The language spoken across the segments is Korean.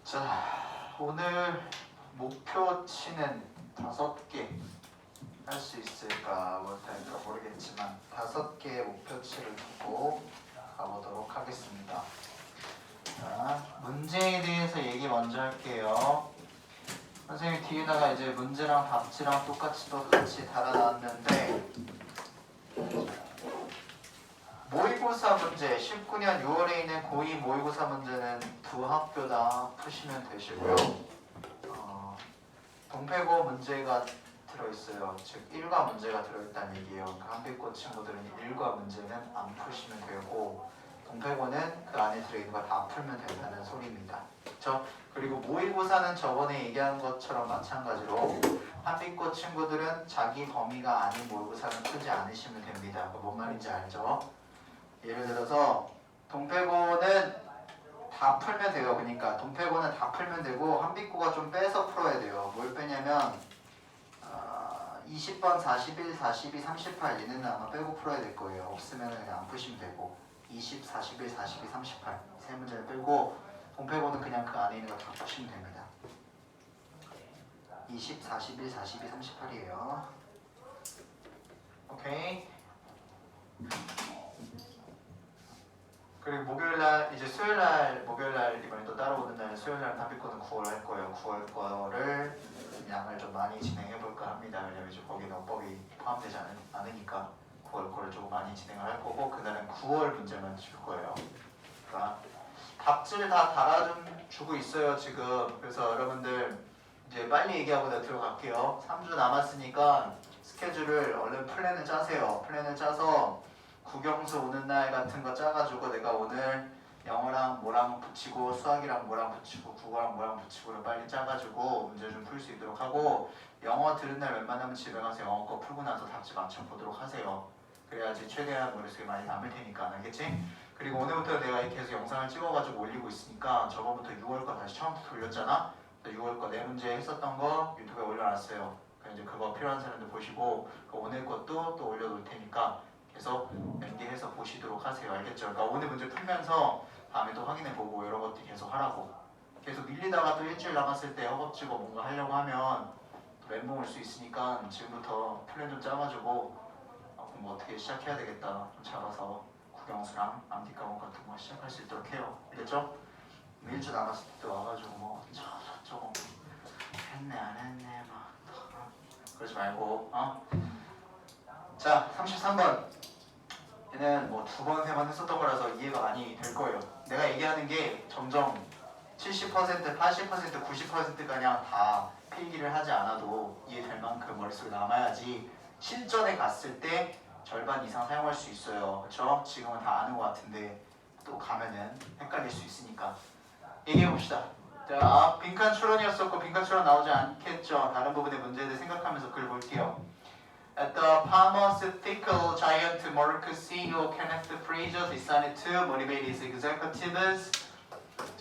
자, 오늘 목표치는 5개 할 수 있을까 모르겠지만 5개의 목표치를 두고 가보도록 하겠습니다. 자, 문제에 대해서 얘기 먼저 할게요. 선생님 뒤에다가 이제 문제랑 답지랑 똑같이 달아놨는데 모의고사 문제 19년 6월에 있는 고2 모의고사 문제는 두 학교 다 푸시면 되시고요. 동패고 문제가 들어있어요. 즉 1과 문제가 들어있다는 얘기예요. 그러니까 한빛고 친구들은 1과 문제는 안 푸시면 되고 동패고는 그 안에 들어있는 거 다 풀면 된다는 소리입니다. 그렇죠? 그리고 모의고사는 저번에 얘기한 것처럼 마찬가지로 한빛고 친구들은 자기 범위가 아닌 모의고사는 풀지 않으시면 됩니다. 뭔 말인지 알죠? 예를 들어서 동패고는 다 풀면 돼요. 그러니까 동패고는 다 풀면 되고 한빛고가 좀 빼서 풀어야 돼요. 뭘 빼냐면 20번, 41, 42, 38 얘는 아마 빼고 풀어야 될 거예요. 없으면 그냥 안 푸시면 되고 20, 41, 42, 38 세 문제를 빼고 동패고는 그냥 그 안에 있는 거 다 푸시면 됩니다. 20, 41, 42, 38이에요. 오케이. 그리고 목요일날 이제 수요일날 목요일날 이번에 또 따로 오는 날 수요일날 한빛고는 9월 할 거예요. 9월 거를 양을 좀 많이 진행해볼까 합니다. 왜냐면 이제 거기는 어법이 포함되지 않으니까 9월 거를 조금 많이 진행을 할 거고 그날은 9월 문제만 줄 거예요. 그러니까 답지를 다 달아주고 있어요 지금. 그래서 여러분들 이제 빨리 얘기하고 내가 들어갈게요. 3주 남았으니까 스케줄을 얼른 플랜을 짜세요. 플랜을 짜서 국영수 오는 날 같은 거 짜가지고 내가 오늘 영어랑 뭐랑 붙이고 수학이랑 뭐랑 붙이고 국어랑 뭐랑 붙이고를 빨리 짜가지고 문제 좀 풀 수 있도록 하고 영어 들은 날 웬만하면 집에 가서 영어 거 풀고 나서 답지 맞춰보도록 하세요. 그래야지 최대한 머릿속에 많이 남을 테니까 알겠지? 그리고 오늘부터 내가 계속 영상을 찍어가지고 올리고 있으니까 저번부터 6월 거 다시 처음부터 돌렸잖아? 6월 거 4문제 했었던 거 유튜브에 올려놨어요. 그러니까 이제 그거 필요한 사람들 보시고 오늘 것도 또 올려놓을 테니까 계속 연계해서 보시도록 하세요. 알겠죠? 그러니까 오늘 문제 풀면서 다음에 또 확인해보고 여러 것들 계속 하라고. 계속 밀리다가 또 일주일 남았을 때 허겁지겁 뭔가 하려고 하면 또 멘붕 올 수 있으니까 지금부터 플랜 좀 짜가지고 뭐 어떻게 시작해야 되겠다 좀 잡아서 국영수랑 암기 과목 같은 거 시작할 수 있도록 해요. 알겠죠? 일주일 남았을 때 와가지고 뭐 저거 했네 안 했네 막 그러지 말고 자 33번 얘는 뭐 2번, 3번 했었던 거라서 이해가 많이 될 거예요. 내가 얘기하는 게 점점 70%, 80%, 90%가량 다 필기를 하지 않아도 이해될 만큼 머릿속에 남아야지 실전에 갔을 때 절반 이상 사용할 수 있어요. 그렇죠? 지금은 다 아는 것 같은데 또 가면은 헷갈릴 수 있으니까 얘기해봅시다. 자, 빈칸 추론이었었고 빈칸 추론 나오지 않겠죠? 다른 부분의 문제들 생각하면서 글 볼게요. At the pharmaceutical giant Merck CEO Kenneth Frazier decided to motivate his executives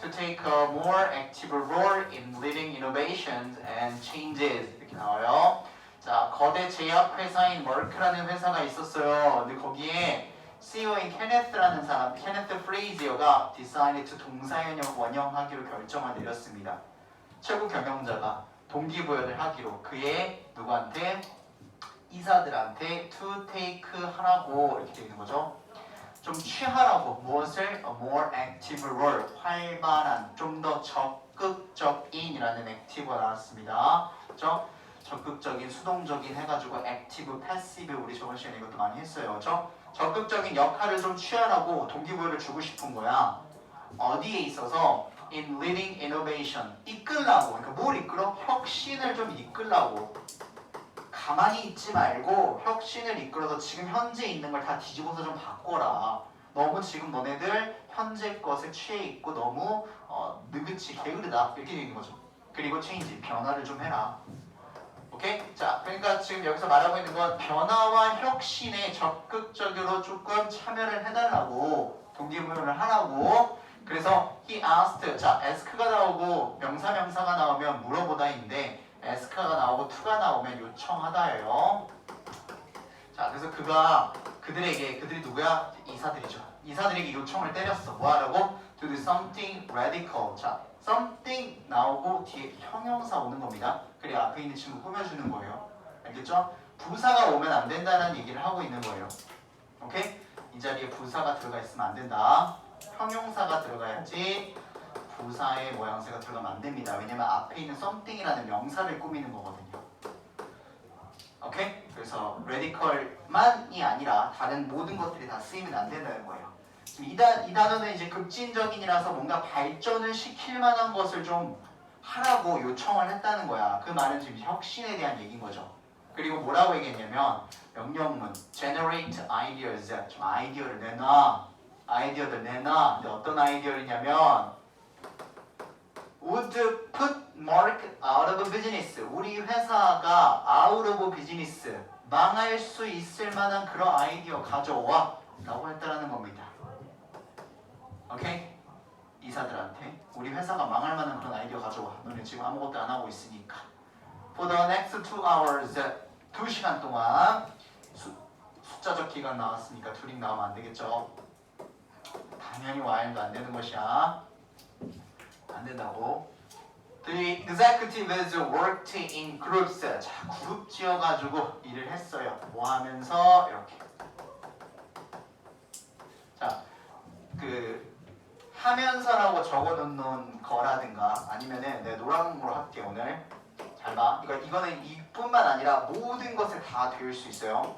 to take a more active role in leading innovations and changes. 이렇게 나와요. 자, 거대 제약 회사인 머크라는 회사가 있었어요. 근데 거기에 CEO인 케네스라는 사람, 케네스 프레이지어가 decided to 동사원형하기로 결정을 내렸습니다. 최고 경영자가 동기부여를 하기로 그의 누구한테? 이사들한테 to take 하라고 이렇게 되어 있는 거죠. 좀 취하라고 무엇을? A more active role 활발한 좀 더 적극적인이라는 액티브가 나왔습니다. 그렇죠? 적극적인 수동적인 해가지고 액티브 패시브 우리 저번 시간에 이것도 많이 했어요. 그렇죠? 적극적인 역할을 좀 취하라고 동기부여를 주고 싶은 거야. 어디에 있어서? In leading innovation 이끌라고. 그러니까 뭘 이끌어? 혁신을 좀 이끌라고. 가만히 있지 말고 혁신을 이끌어서 지금 현재 있는 걸 다 뒤집어서 좀 바꿔라. 너무 지금 너네들 현재 것에 취해 있고 너무 느긋이 게으르다 이렇게 되어 있는 거죠. 그리고 체인지 변화를 좀 해라. 오케이? 자, 그러니까 지금 여기서 말하고 있는 건 변화와 혁신에 적극적으로 조금 참여를 해달라고 동기부여를 하라고. 그래서 he asked. 자, ask가 나오고 명사가 나오면 물어보다인데 ask가 나오고 to가 나오면 요청하다예요. 자, 그래서 그들이 누구야? 이사들이죠. 이사들에게 요청을 때렸어. 뭐 하라고? To do something radical. 자, something 나오고 뒤에 형용사 오는 겁니다. 그리고 앞에 있는 친구 꾸며주는 거예요. 알겠죠? 부사가 오면 안 된다는 얘기를 하고 있는 거예요. 오케이? 이 자리에 부사가 들어가 있으면 안 된다. 형용사가 들어가야지 부사의 모양새가 들어가면 안 됩니다. 왜냐면 앞에 있는 something이라는 명사를 꾸미는 거거든요. 오케이? 그래서 radical만이 아니라 다른 모든 것들이 다 쓰이면 안 된다는 거예요. 이 단어는 이제 급진적인이라서 뭔가 발전을 시킬 만한 것을 좀 하라고 요청을 했다는 거야. 그 말은 지금 혁신에 대한 얘기인 거죠. 그리고 뭐라고 얘기했냐면 명령문 generate ideas 좀 아이디어를 내놔. 아이디어를 내놔. 근데 어떤 아이디어냐면 would put Mark out of business. 우리 회사가 out of business 망할 수 있을 만한 그런 아이디어 가져와 라고 했다라는 겁니다. 오케이? 이사들한테 우리 회사가 망할 만한 그런 아이디어 가져와. 너네 지금 아무것도 안 하고 있으니까. For the next 2 hours 2시간 동안 숫자적 기간 나왔으니까 둘이 나오면 안 되겠죠? 당연히 while도 안 되는 것이야. 안 된다고. The executives worked in groups. 자, 그룹 지어가지고 일을 했어요. 뭐 하면서 이렇게. 자, 하면서라고 적어놓는 거라든가 아니면은 내가 노란으로 할게 오늘. 잘 봐. 이거는 이뿐만 아니라 모든 것에 다 되올 수 있어요.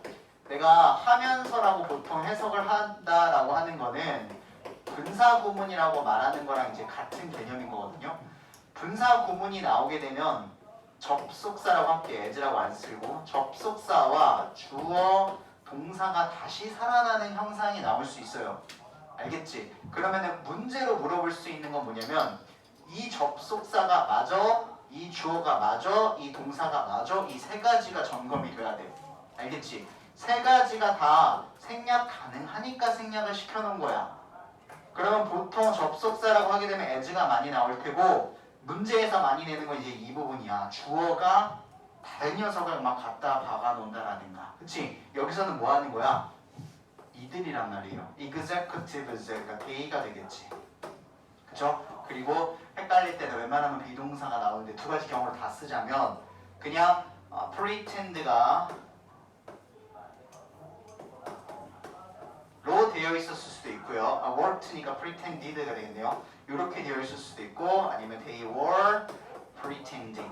내가 하면서라고 보통 해석을 한다라고 하는 거는 분사구문이라고 말하는 거랑 이제 같은 개념인 거거든요. 분사구문이 나오게 되면 접속사라고 할게. as라고 안 쓰고 접속사와 주어, 동사가 다시 살아나는 형상이 나올 수 있어요. 알겠지? 그러면은 문제로 물어볼 수 있는 건 뭐냐면 이 접속사가 맞아, 이 주어가 맞아, 이 동사가 맞아, 이 세 가지가 점검이 돼야 돼. 알겠지? 세 가지가 다 생략 가능하니까 생략을 시켜놓은 거야. 그러면 보통 접속사라고 하게 되면 as가 많이 나올 테고 문제에서 많이 내는 건 이제 이 부분이야. 주어가 다른 녀석을 막 갖다 박아 놓는다라든가. 그치? 여기서는 뭐 하는 거야? 이들이란 말이에요. executives가 대의가 되겠지. 그쵸? 그리고 헷갈릴 때는 웬만하면 비동사가 나오는데 두 가지 경우를 다 쓰자면 그냥 pretend가 로 되어 있었을 수도 있고요. worked니까 pretended가 되겠네요. 이렇게 되어 있을 수도 있고 아니면 they were pretending.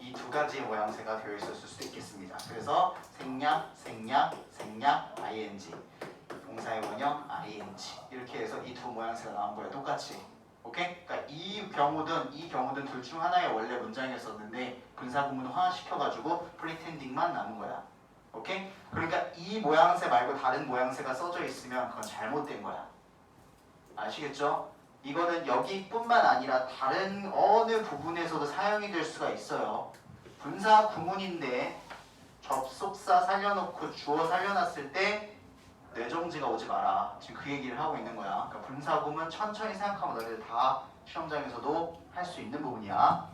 이 두 가지의 모양새가 되어 있었을 수도 있겠습니다. 그래서 생략, 생략, 생략, ing. 동사의 원형, ing. 이렇게 해서 이 두 모양새가 나온 거예요. 똑같이. 오케이? 그러니까 이 경우든 둘 중 하나의 원래 문장이었었는데 분사구문을 화시켜가지고 pretending만 남은 거야. 오케이? 그러니까 이 모양새 말고 다른 모양새가 써져 있으면 그건 잘못된 거야. 아시겠죠? 이거는 여기뿐만 아니라 다른 어느 부분에서도 사용이 될 수가 있어요. 분사 구문인데 접속사 살려놓고 주어 살려놨을 때 뇌정지가 오지 마라. 지금 그 얘기를 하고 있는 거야. 그러니까 분사 구문 천천히 생각하면 너희들 다 시험장에서도 할 수 있는 부분이야.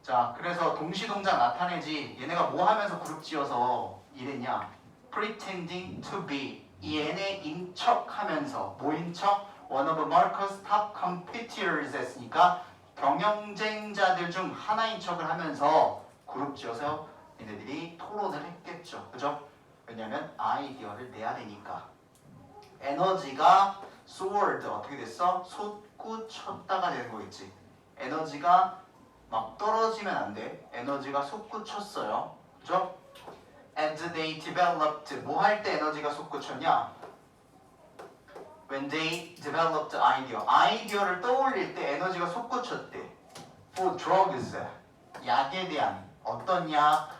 자, 그래서 동시동작 나타내지. 얘네가 뭐 하면서 그룹 지어서 이랬냐? Pretending to be. 얘네 인척하면서 뭐인 척? One of Marcus' top competitors 했으니까 경쟁자들 중 하나인 척을 하면서 그룹 지어서 얘네들이 토론을 했겠죠. 그죠? 왜냐면 아이디어를 내야 되니까. 에너지가 soared 어떻게 됐어? 솟구쳤다가 되는 거 있지. 에너지가 막 떨어지면 안 돼. 에너지가 솟구쳤어요. 그죠? As they developed 뭐 할 때 에너지가 솟구쳤냐? When they developed idea. 아이디어를 떠올릴 때 에너지가 솟구쳤대. For drugs. 약에 대한 어떤 약?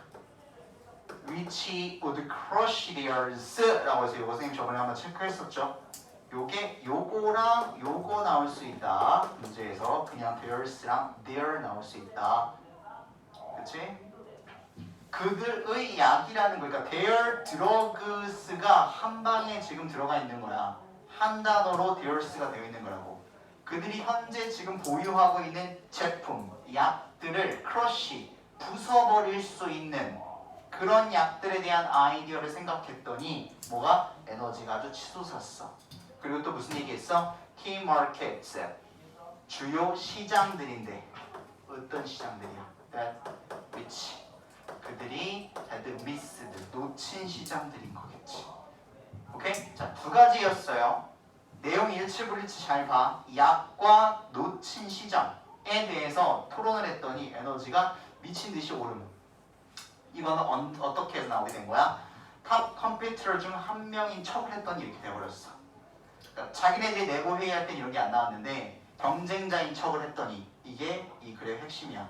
Which would crush theirs 라고 해서 이거 선생님 저번에 한번 체크했었죠. 요거랑 요거 나올 수 있다. 문제에서 그냥 theirs랑 their 나올 수 있다. 그치? 그들의 약이라는 거, 그러니까 their drugs가 한 방에 지금 들어가 있는 거야. 한 단어로 theirs가 되어 있는 거라고. 그들이 현재 지금 보유하고 있는 제품, 약들을 crush, 부숴버릴 수 있는 그런 약들에 대한 아이디어를 생각했더니 뭐가? 에너지가 아주 치솟았어. 그리고 또 무슨 얘기했어? Key markets. 주요 시장들인데 어떤 시장들이야? That which 그들이 had missed 놓친 시장들인 거겠지. 오케이? 자, 두 가지였어요. 내용 일치불일치 잘 봐. 약과 놓친 시장에 대해서 토론을 했더니 에너지가 미친 듯이 오름. 이거는 어떻게 해서 나오게 된 거야? 탑 컴퓨터 중 한 명인 척을 했더니 이렇게 돼버렸어. 그러니까 자기네들이 내부 회의할 땐 이런 게 안 나왔는데 경쟁자인 척을 했더니 이게 이 글의 핵심이야.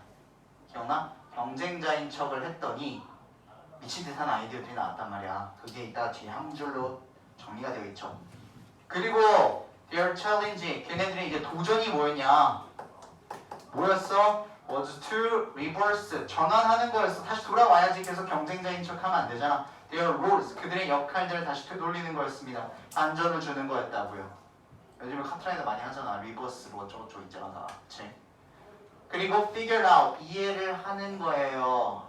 기억나? 경쟁자인 척을 했더니 미친 듯한 아이디어들이 나왔단 말이야. 그게 이따 뒤에 한 줄로 정리가 되어 있죠. 그리고 their challenge, 걔네들이 이제 도전이 뭐였냐? 뭐였어? was to reverse, 전환하는 거였어. 다시 돌아와야지. 계속 경쟁자인 척하면 안 되잖아. their roles, 그들의 역할들을 다시 되돌리는 거였습니다. 반전을 주는 거였다고요. 요즘에 카트라이더 많이 하잖아. 리버스로 어쩌고저쩌고 있잖아 다. 그치? 그리고 figure out, 이해를 하는 거예요.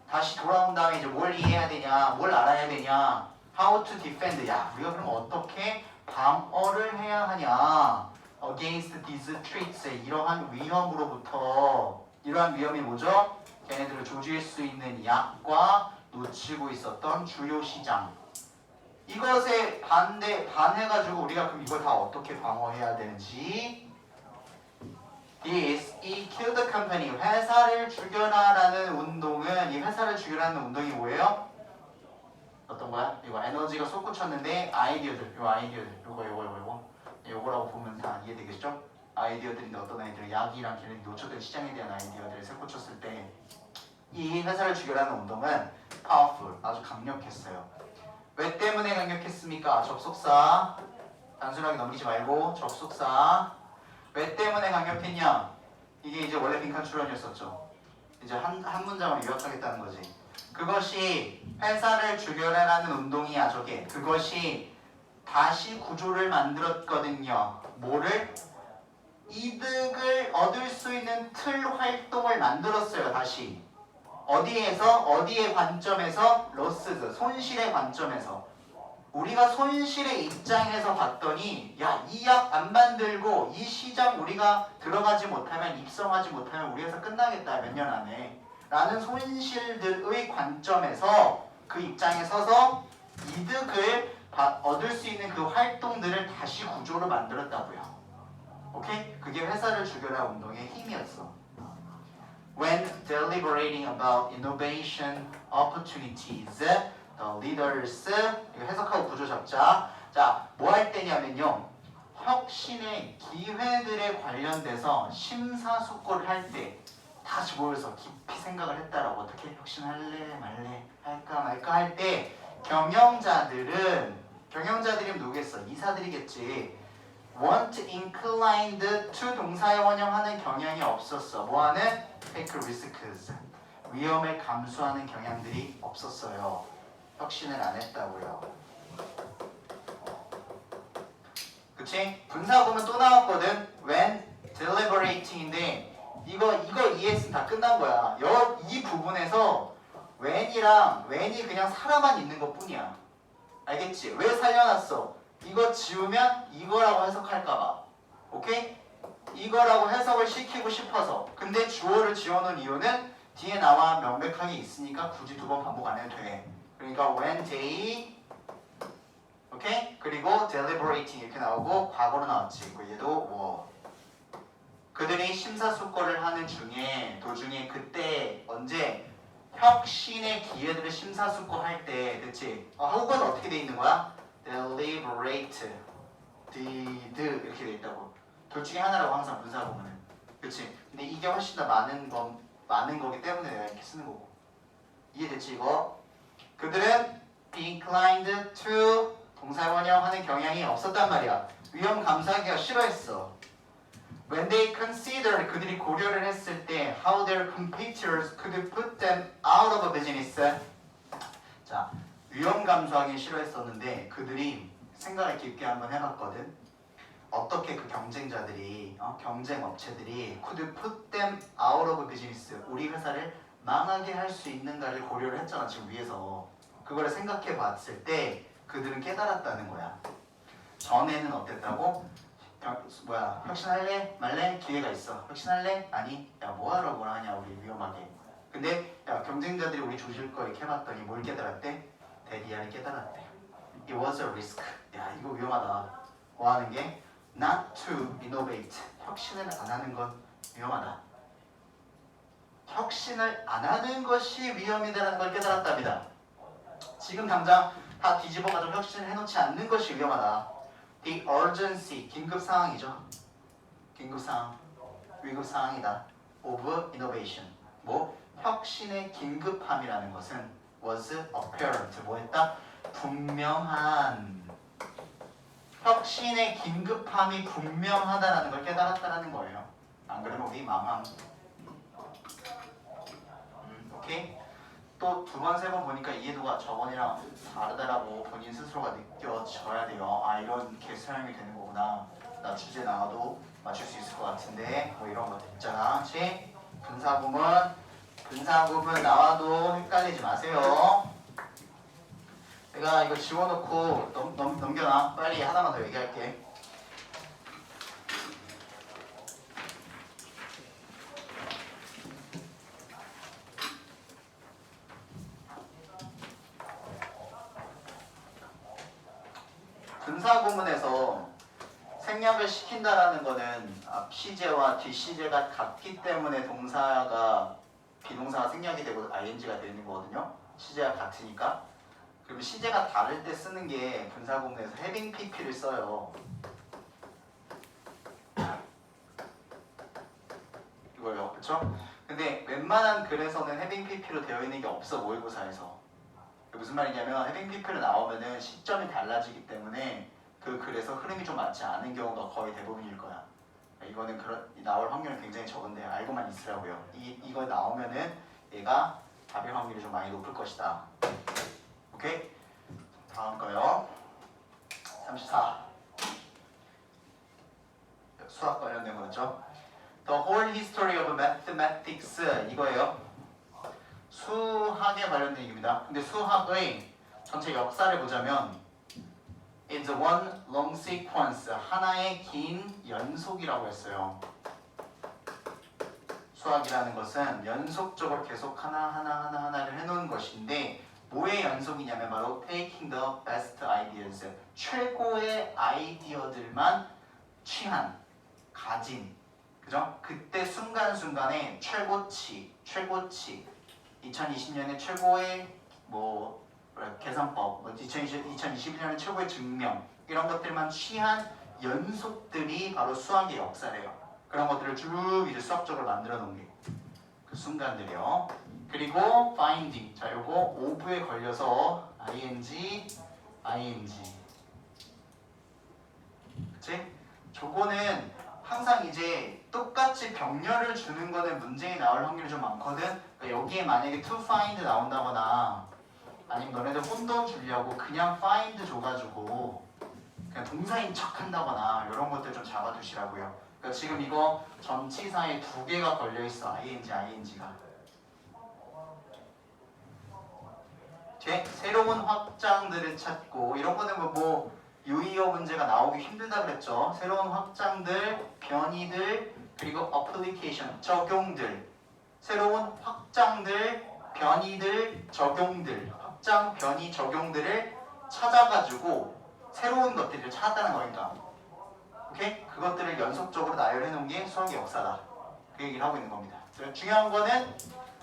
다시 돌아온 다음에 이제 뭘 이해해야 되냐, 뭘 알아야 되냐, how to defend, 야 우리가 그럼 어떻게 방어를 해야 하냐 against these threats, 이러한 위험으로부터. 이러한 위험이 뭐죠? 걔네들을 조질 수 있는 약과 놓치고 있었던 주요 시장. 이것에 반해가지고 우리가 그럼 이걸 다 어떻게 방어해야 되는지. 이 kill the company, 회사를 죽여라라는 운동은, 이 회사를 죽여라는 운동이 뭐예요? 어떤 거야? 이거 에너지가 솟구쳤는데 아이디어들, 요거라고 보면 다 이해되겠죠? 아이디어들인데 어떤 아이디어, 약이랑 걔네들이 놓쳤던 시장에 대한 아이디어들을 솟구쳤을 때 이 회사를 죽여라는 운동은 powerful, 아주 강력했어요. 왜 때문에 강력했습니까? 접속사, 단순하게 넘기지 말고 접속사. 왜 때문에 강력했냐? 이게 이제 원래 빈칸 추론이었었죠. 이제 한 문장으로 요약하겠다는 거지. 그것이 회사를 죽여라라는 운동이야. 저게 그것이 다시 구조를 만들었거든요. 뭐를? 이득을 얻을 수 있는 틀 활동을 만들었어요. 다시 어디에서? 어디의 관점에서? 로스즈, 손실의 관점에서. 우리가 손실의 입장에서 봤더니 야, 이 약 안 만들고 이 시장 우리가 들어가지 못하면, 입성하지 못하면 우리 회사 끝나겠다 몇 년 안에 라는 손실들의 관점에서 그 입장에 서서 이득을 얻을 수 있는 그 활동들을 다시 구조로 만들었다고요. 오케이? 그게 회사를 죽여라 운동의 힘이었어. When deliberating about innovation opportunities, the leaders, 이거 해석하고 구조 잡자. 자, 뭐 할 때냐면요, 혁신의 기회들에 관련돼서 심사숙고를 할 때 다시 모여서 깊이 생각을 했다라고. 어떻게 혁신할래 말래, 할까 말까 할 때 경영자들이 누구겠어? 이사들이겠지. want inclined to 동사에 원형하는 경향이 없었어. 뭐하는? take risks, 위험을 감수하는 경향들이 없었어요. 혁신을 안 했다고요. 그치? 분사 보면 또 나왔거든. when deliberating인데 이거 ES 다 끝난 거야. 이 부분에서 when이 그냥 살아만 있는 것 뿐이야. 알겠지? 왜 살려놨어? 이거 지우면 이거라고 해석할까봐. 오케이? 이거라고 해석을 시키고 싶어서. 근데 주어를 지워놓은 이유는 뒤에 나와 명백하게 있으니까 굳이 두 번 반복 안 해도 돼. 그러니까 when they, 오케이? 그리고 deliberating 이렇게 나오고 과거로 나왔지. 얘도 뭐. 그들이 심사숙고를 하는 도중에 그때 언제? 혁신의 기회들을 심사숙고할 때, 그치? 한국어는 어떻게 돼 있는 거야? deliberate, did 이렇게 돼 있다고. 둘 중에 하나라고 항상 분사 보면은. 그치? 근데 이게 훨씬 더 많은 거기 때문에 내가 이렇게 쓰는 거고. 이해됐지 이거? 그들은 be inclined to 동사 원형하는 경향이 없었단 말이야. 위험 감수하기가 싫어했어. When they considered, 그들이 고려를 했을 때 how their competitors could put them out of business. 자, 위험 감수하기 싫어했었는데 그들이 생각을 깊게 한번 해봤거든. 어떻게 그 경쟁자들이, 경쟁 업체들이 could put them out of business, 우리 회사를 망하게 할 수 있는가를 고려를 했잖아. 지금 위에서 그거를 생각해 봤을 때 그들은 깨달았다는 거야. 전에는 어땠다고? 혁신할래? 말래? 기회가 있어. 혁신할래? 아니? 야 뭐하러 뭐라 하냐 우리 위험하게. 근데 야 경쟁자들이 우리 조질 거 이렇게 해봤더니 뭘 깨달았대? 대디아를 깨달았대. It was a risk. 야 이거 위험하다. 뭐 하는 게? Not to innovate. 혁신을 안 하는 건 위험하다. 혁신을 안 하는 것이 위험이다라는 걸 깨달았답니다. 지금 당장 다 뒤집어가지고 혁신을 해놓지 않는 것이 위험하다. The urgency, 긴급 상황이죠. 긴급 상황, 위급 상황이다. Of innovation. 뭐? 혁신의 긴급함이라는 것은 was apparent. 뭐했다? 분명한. 혁신의 긴급함이 분명하다라는 걸 깨달았다라는 거예요. 안 그러면 우리 망함. 오케이? 또 두 번, 세 번 보니까 이해도가 저번이랑 다르다라고 본인 스스로가 느껴져야 돼요. 아 이런 개수형이 되는 거구나. 나 주제 나와도 맞출 수 있을 것 같은데 뭐 이런 것들 있잖아. 그치? 분사구문 나와도 헷갈리지 마세요. 내가 이거 지워놓고 넘겨놔. 빨리 하나만 더 얘기할게. 분사구문에서 생략을 시킨다라는 거는 앞 시제와 뒷 시제가 같기 때문에 동사가 비동사가 생략이 되고 ing가 되는 거거든요. 시제가 같으니까. 그리고 시제가 다를 때 쓰는 게 분사구문에서 having pp를 써요. 이거요, 그렇죠? 근데 웬만한 글에서는 having pp로 되어 있는 게 없어 모의고사에서. 무슨 말이냐면 having pp로 나오면은 시점이 달라지기 때문에 그 글에서 흐름이 좀 맞지 않은 경우가 거의 대부분일 거야. 이거는 나올 확률은 굉장히 적은데 알고만 있으라고요. 이거 나오면은 얘가 답일 확률이 좀 많이 높을 것이다. 오케이? 다음 거요. 34. 수학 관련된 거죠. The whole history of mathematics 이거예요. 수학에 관련된 얘기입니다. 근데 수학의 전체 역사를 보자면 is one long sequence 하나의 긴 연속이라고 했어요. 수학이라는 것은 연속적으로 계속 하나를 해놓은 것인데 뭐의 연속이냐면 바로 taking the best ideas 최고의 아이디어들만 가진 그죠? 그때 순간순간에 최고치 2020년에 최고의 계산법 2021년에 최고의 증명 이런 것들만 취한 연속들이 바로 수학의 역사래요. 그런 것들을 쭉 이제 수학적으로 만들어 놓은 게 그 순간들이요. 그리고 finding 자 요거 of에 걸려서 ing 그치? 저거는 항상 이제 똑같이 병렬을 주는 거는 문제에 나올 확률이 좀 많거든. 그러니까 여기에 만약에 to find 나온다거나 아니면 너네들 혼돈 주려고 그냥 find 줘가지고 그냥 동사인 척 한다거나 이런 것들 좀 잡아두시라고요. 그러니까 지금 이거 전치사에 두 개가 걸려있어. ing가. 새로운 확장들을 찾고 이런 거는 뭐 유의어 문제가 나오기 힘들다 그랬죠. 새로운 확장들, 변이들, 그리고 application, 적용들. 새로운 확장들, 변이들, 적용들. 확장, 변이, 적용들을 찾아가지고 새로운 것들을 찾았다는 거니까. 오케이? 그것들을 연속적으로 나열해 놓은 게 수학의 역사다. 그 얘기를 하고 있는 겁니다. 중요한 거는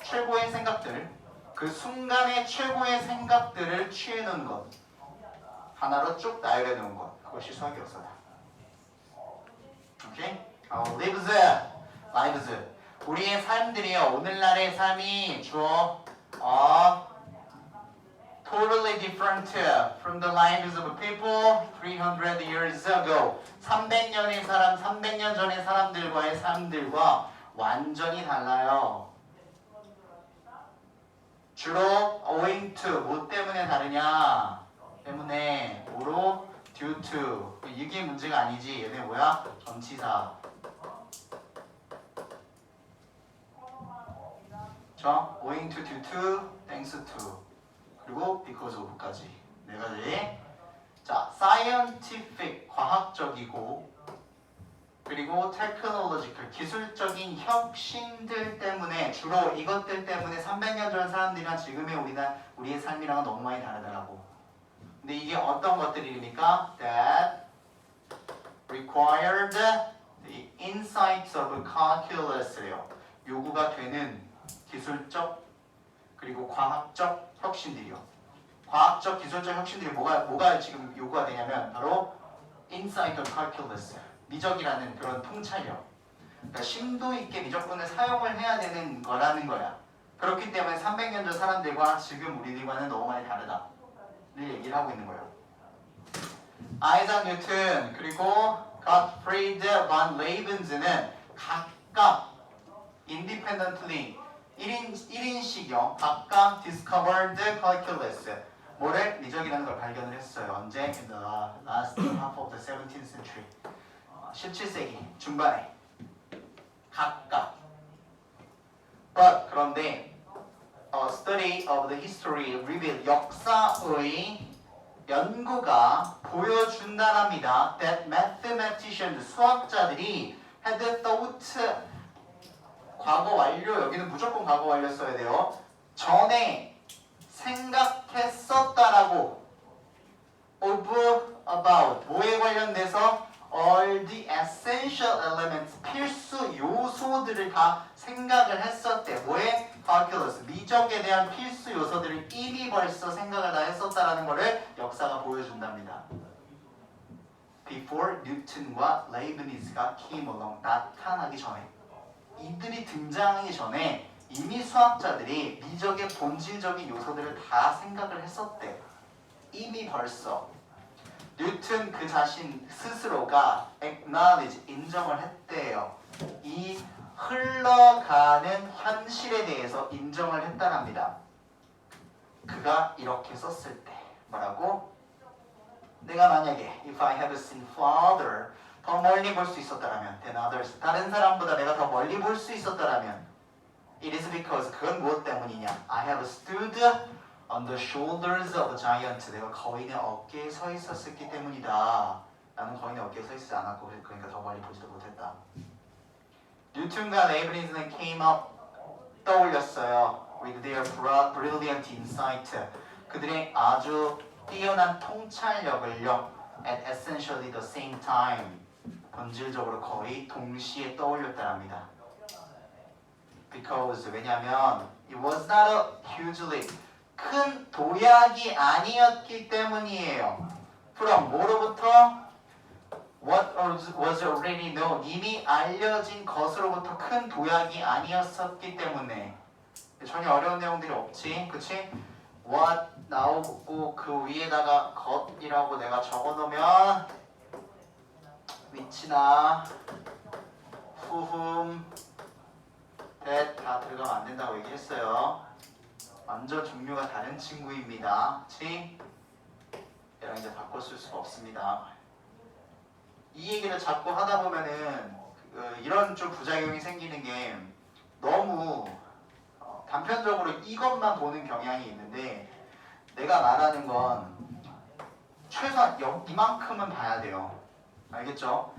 최고의 생각들, 그 순간의 최고의 생각들을 취해 놓은 것. 하나로 쭉 나열해 놓은 것. 그것이 수학의 역사다. 오케이? lives. 우리의 삶들이요. 오늘날의 삶이 주어 totally different from the lives of people 300 years ago. 300년의 사람, 300년 전의 사람들과의 삶들과 완전히 달라요. 주로 owing to, 뭐 때문에 다르냐? 때문에, 뭐로? due to. 이게 문제가 아니지. 얘네 뭐야? 전치사. 그쵸? owing to, due to, thanks to. 그리고 because of까지. 네 가지. 자, scientific, 과학적이고 그리고 테크놀로지컬 기술적인 혁신들 때문에 주로 이것들 때문에 300년 전 사람들이랑 지금의 우리의 삶이랑은 너무 많이 다르더라고. 근데 이게 어떤 것들입니까? That required the insights of calculus래요. 요구가 되는 기술적 그리고 과학적 혁신들이요. 과학적 기술적 혁신들이 뭐가 지금 요구가 되냐면 바로 insight of calculus. 미적이라는 그런 통찰력. 그러니까 심도 있게 미적분을 사용을 해야 되는 거라는 거야. 그렇기 때문에 300년 전 사람들과 지금 우리들과는 너무 많이 다르다를 얘기를 하고 있는 거예요. 아이작 뉴튼 그리고 Gottfried von Leibniz는 각각 independently 1인씩요 각각 discovered calculus 뭐를 미적이라는 걸 발견을 했어요. 언제? In the last half of the 17th century 17세기 중반에 각각. But 그런데 study of the history revealed 역사의 연구가 보여준다랍니다. That mathematicians 수학자들이 had thought 과거 완료 여기는 무조건 과거 완료 써야 돼요. 전에 생각했었다라고 of about 뭐에 관련돼서 all the essential elements 필수 요소들을 다 생각을 했었대. 뭐에? calculus 미적에 대한 필수 요소들을 이미 벌써 생각을 다 했었다라는 것을 역사가 보여준답니다. Before 뉴턴과 레이브니즈가 came along 나타나기 전에 이들이 등장하기 전에 이미 수학자들이 미적의 본질적인 요소들을 다 생각을 했었대. 이미 벌써 뉴턴 그 자신 스스로가 acknowledge 인정을 했대요. 이 흘러가는 현실에 대해서 인정을 했다랍니다. 그가 이렇게 썼을 때 뭐라고? 내가 만약에 if I have seen farther 더 멀리 볼 수 있었다라면 than others 다른 사람보다 내가 더 멀리 볼 수 있었다라면 it is because 그건 무엇 때문이냐? I have stood on the shoulders of a giant 내가 거인의 어깨에 서 있었기 때문이다. 나는 거인의 어깨에 서 있지 않았고 그러니까 더 멀리 보지도 못했다. 뉴턴과 레이브니즈는 came up 떠올렸어요. with their brilliant insight 그들의 아주 뛰어난 통찰력을요 at essentially the same time 본질적으로 거의 동시에 떠올렸다랍니다. Because 왜냐하면 it was not a hugely 큰 도약이 아니었기 때문이에요. From 뭐로부터? What was already known 이미 알려진 것으로부터 큰 도약이 아니었었기 때문에 전혀 어려운 내용들이 없지, 그치? What 나오고 그 위에다가 것이라고 내가 적어놓으면 위치나 whom, that 다 들어가면 안 된다고 얘기했어요. 완전 종류가 다른 친구입니다. 그치? 얘랑 이제 바꿔 쓸 수가 없습니다. 이 얘기를 자꾸 하다 보면은 이런 좀 부작용이 생기는 게 너무 단편적으로 이것만 보는 경향이 있는데 내가 말하는 건 최소한 이만큼은 봐야 돼요. 알겠죠?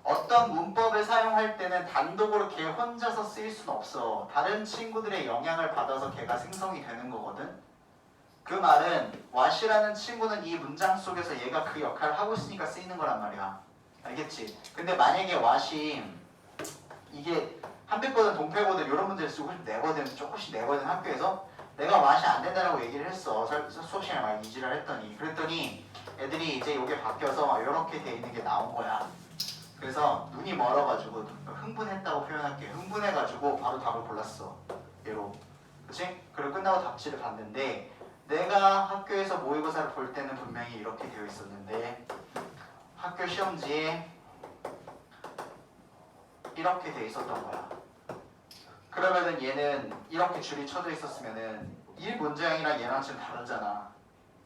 어떤 문법을 사용할 때는 단독으로 걔 혼자서 쓰일 수는 없어. 다른 친구들의 영향을 받아서 걔가 생성이 되는 거거든. 그 말은 what이라는 친구는 이 문장 속에서 얘가 그 역할을 하고 있으니까 쓰이는 거란 말이야. 알겠지? 근데 만약에 what이 이게 한백거든 동백거든 이런 문제를 쓰고 조금씩 내거든 학교에서 내가 what이 안 된다라고 얘기를 했어. 수업 시간에 막 이지랄 했더니 그랬더니 애들이 이제 이게 바뀌어서 이렇게 돼 있는 게 나온 거야. 그래서 눈이 멀어가지고 흥분했다고 표현할게. 흥분해가지고 바로 답을 골랐어. 얘로. 그치? 그리고 끝나고 답지를 봤는데 내가 학교에서 모의고사를 볼 때는 분명히 이렇게 되어 있었는데 학교 시험지에 이렇게 돼 있었던 거야. 그러면은 얘는 이렇게 줄이 쳐져 있었으면은 이 문장이랑 얘랑 지금 다르잖아.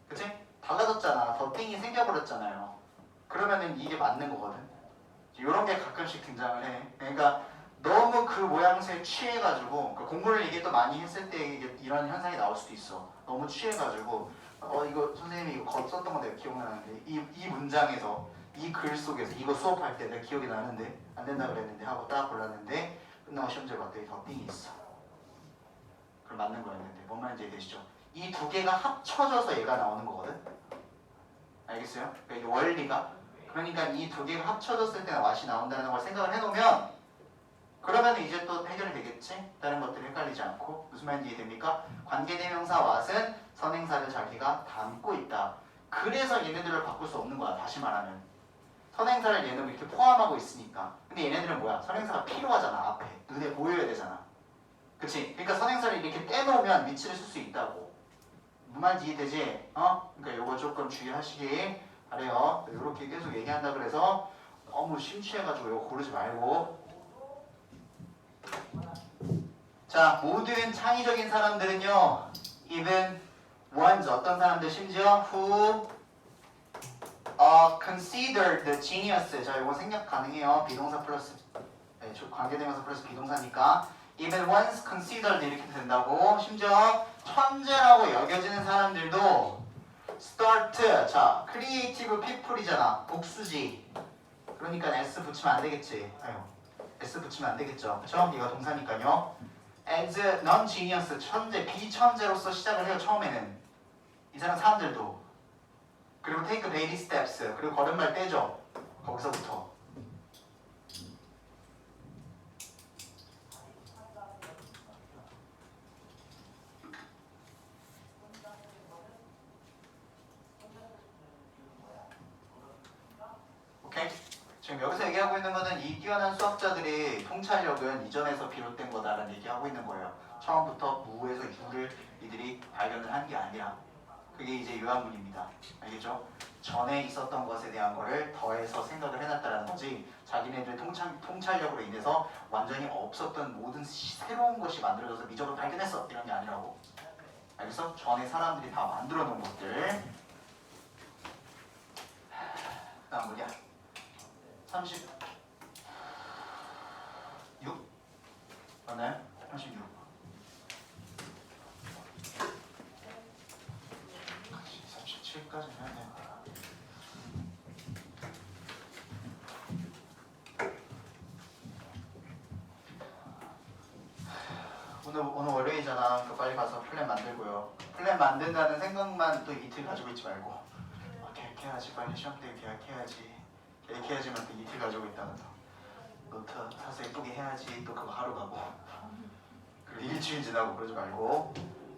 그치? 달라졌잖아. 덧띵이 생겨버렸잖아요. 그러면은 이게 맞는 거거든. 이런 게 가끔씩 등장을 해. 그러니까 너무 그 모양새에 취해가지고 그러니까 공부를 이게 또 많이 했을 때 이런 현상이 나올 수도 있어. 너무 취해가지고 이거 선생님이 이거 썼던 거 내가 기억나는데 이 문장에서 이 글 속에서 이거 수업할 때 내가 기억이 나는데 안 된다 그랬는데 하고 딱 골랐는데 끝나고 시험지를 봤더니 덧빙이 있어. 그럼 맞는 거였는데 뭔 말인지 이해되시죠? 이 두 개가 합쳐져서 얘가 나오는 거거든. 알겠어요? 그러니까 이 원리가 그러니까 이 두 개가 합쳐졌을 때는 왓이 나온다는 걸 생각을 해놓으면 그러면 이제 또 해결이 되겠지? 다른 것들이 헷갈리지 않고 무슨 말인지 이해됩니까? 관계대명사 왓은 선행사를 자기가 담고 있다. 그래서 얘네들을 바꿀 수 없는 거야. 다시 말하면 선행사를 얘는 이렇게 포함하고 있으니까. 근데 얘네들은 뭐야? 선행사가 필요하잖아. 앞에 눈에 보여야 되잖아. 그치? 그러니까 선행사를 이렇게 떼놓으면 위치를 쓸 수 있다고. 무슨 말인지 이해되지? 그러니까 요거 조금 주의하시기 바래요. 이렇게 계속 얘기한다 그래서 너무 심취해가지고 요거 고르지 말고. 자, 모든 창의적인 사람들은요, even ones 어떤 사람들 심지어 who considered the genius. 자, 이거 생략 가능해요. 비동사 플러스 관계대명사 플러스 비동사니까 even ones considered 이렇게 된다고. 심지어 천재라고 여겨지는 사람들도 start. 자, creative people이잖아. 복수지. 그러니까 s 붙이면 안 되겠지. s 붙이면 안 되겠죠. 그쵸? 이거 동사니까요. as non-genius, 천재, 비천재로서 시작을 해요. 처음에는 이 사람들도. 그리고 take baby steps, 그리고 걸음발 떼죠. 거기서부터. 오케이? 지금 여기서 얘기하고 있는 거는 이 뛰어난 수학자들의 통찰력은 이전에서 비롯된 거다라는 얘기하고 있는 거예요. 처음부터 무에서 유를 이들이 발견을 한 게 아니라 그게 이제 요한문입니다. 알겠죠? 전에 있었던 것에 대한 거를 더해서 생각을 해놨다라는 거지 자기네들 통찰력으로 인해서 완전히 없었던 모든 새로운 것이 만들어져서 미적을 발견했어 이런 게 아니라고. 알겠어? 전에 사람들이 다 만들어 놓은 것들. 다음 뭐냐? 36 맞나요? 36 37까지 해야 되는데 오늘 월요일이잖아. 그러니까 빨리 가서 플랜 만들고요. 플랜 만든다는 생각만 또 이틀 가지고 있지 말고 계획해야지. 빨리 시험 때 계획해야지. 계획해야지만 또 이틀 가지고 있다가 또 노트 사서 예쁘게 해야지. 또 그거 하러 가고 그리고 일주일 지나고 그러지 말고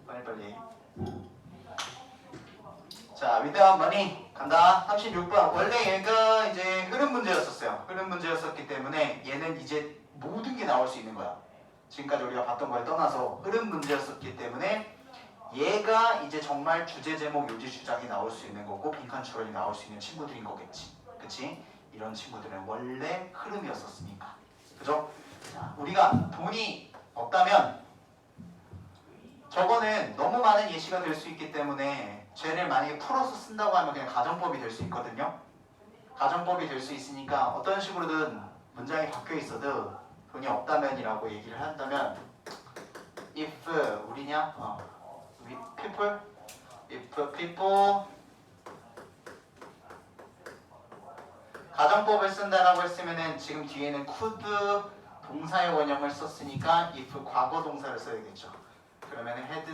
빨리빨리. 자, without money 간다. 36번. 원래 얘가 이제 흐름 문제였었어요. 흐름 문제였었기 때문에 얘는 이제 모든 게 나올 수 있는 거야. 지금까지 우리가 봤던 거에 떠나서 흐름 문제였었기 때문에 얘가 이제 정말 주제 제목 요지 주장이 나올 수 있는 거고 빈칸 추론이 나올 수 있는 친구들인 거겠지. 그치? 이런 친구들은 원래 흐름이었었으니까. 그죠? 자, 우리가 돈이 없다면 저거는 너무 많은 예시가 될 수 있기 때문에 쟤를 만약에 풀어서 쓴다고 하면 그냥 가정법이 될 수 있거든요. 가정법이 될 수 있으니까 어떤 식으로든 문장이 바뀌어 있어도 돈이 없다면이라고 얘기를 한다면 if 우리냐? people if people 가정법을 쓴다라고 했으면은 지금 뒤에는 could 동사의 원형을 썼으니까 if 과거 동사를 써야겠죠. 그러면은 had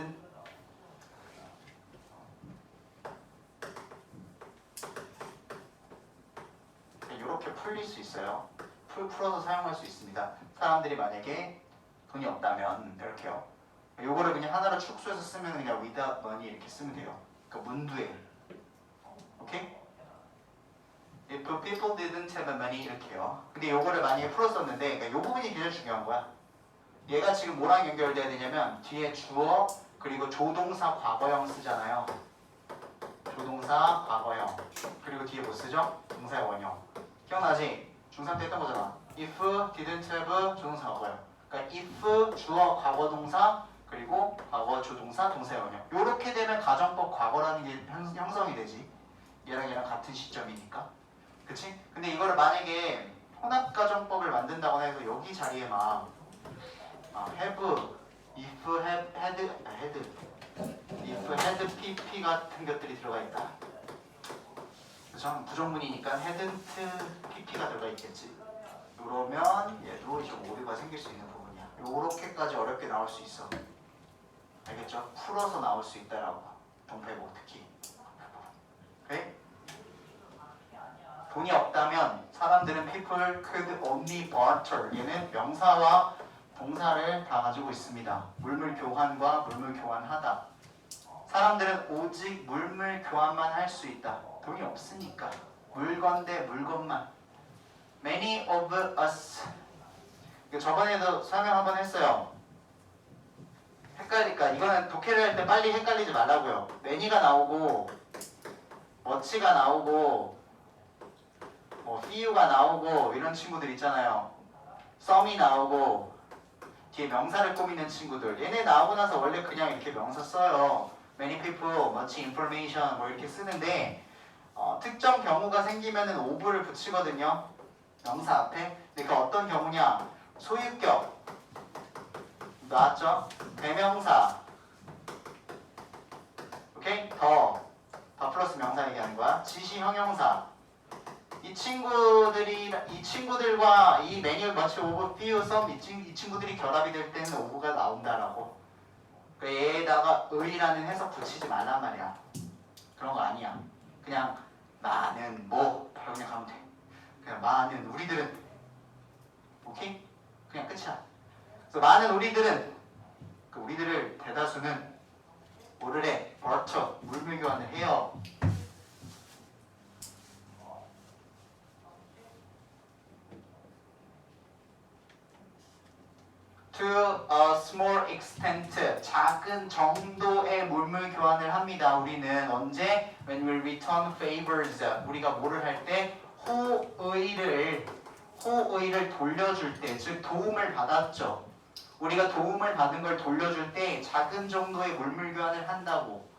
이렇게 풀릴 수 있어요. 풀어서 사용할 수 있습니다. 사람들이 만약에 돈이 없다면 이렇게요. 요거를 그냥 하나로 축소해서 쓰면 그냥 without money 이렇게 쓰면 돼요. 그러니까 문두에. 오케이? If people didn't have money 이렇게요. 근데 요거를 만약에 풀었었는데 그러니까 요 부분이 굉장히 중요한 거야. 얘가 지금 뭐랑 연결돼야 되냐면 뒤에 주어 그리고 조동사 과거형 쓰잖아요. 조동사 과거형 그리고 뒤에 뭐 쓰죠? 동사의 원형. 기억나지? 중3 때 했던 거잖아. If didn't have 조동사 과거형. 그러니까 if 주어 과거 동사 그리고 과거 조동사 동사의 원형. 요렇게 되면 가정법 과거라는 게 형성이 되지. 얘랑 같은 시점이니까. 그치? 근데 이거를 만약에 혼합가정법을 만든다거나 해서 여기 자리에 막 have, if had pp 같은 것들이 들어가 있다. 그죠? 부정문이니까 hadn't pp가 들어가 있겠지. 그러면 얘도 이제 오류가 생길 수 있는 부분이야. 요렇게까지 어렵게 나올 수 있어. 알겠죠? 풀어서 나올 수 있다라고. 동패고 특히. 오케이? 돈이 없다면 사람들은 people could only barter. 얘는 명사와 동사를 다 가지고 있습니다. 물물 교환과 물물 교환하다. 사람들은 오직 물물 교환만 할 수 있다. 돈이 없으니까. 물건 대 물건만. Many of us. 저번에도 설명 한번 했어요. 헷갈리니까 이거는 독해를 할 때 빨리 헷갈리지 말라고요. many가 나오고 much가 나오고 뭐 few가 나오고 이런 친구들 있잖아요. some이 나오고 뒤에 명사를 꾸미는 친구들. 얘네 나오고 나서 원래 그냥 이렇게 명사 써요. many people, much information 뭐 이렇게 쓰는데 특정 경우가 생기면은 of를 붙이거든요. 명사 앞에. 근데 그 어떤 경우냐? 소유격 나왔죠? 대명사. 오케이? 더 플러스 명사 얘기하는 거야. 지시 형용사. 이 친구들과 이 매뉴 머치 오브 few some 이 친구들이 결합이 될 때는 오브가 나온다라고. 그러니까 얘에다가 의라는 해석 붙이지 말란 말이야. 그런 거 아니야. 그냥 많은 뭐 바로 그냥 가면 돼. 그냥 많은 우리들은. 오케이? 그냥 끝이야. 그래서 많은 우리들은 그 우리들을 대다수는 뭐를 해? barter 물물 교환을 해요. To a small extent 작은 정도의 물물 교환을 합니다. 우리는 언제? When we return favors 우리가 뭐를 할 때? 호의를 돌려줄 때, 즉 도움을 받았죠. 우리가 도움을 받은 걸 돌려줄 때 작은 정도의 물물 교환을 한다고.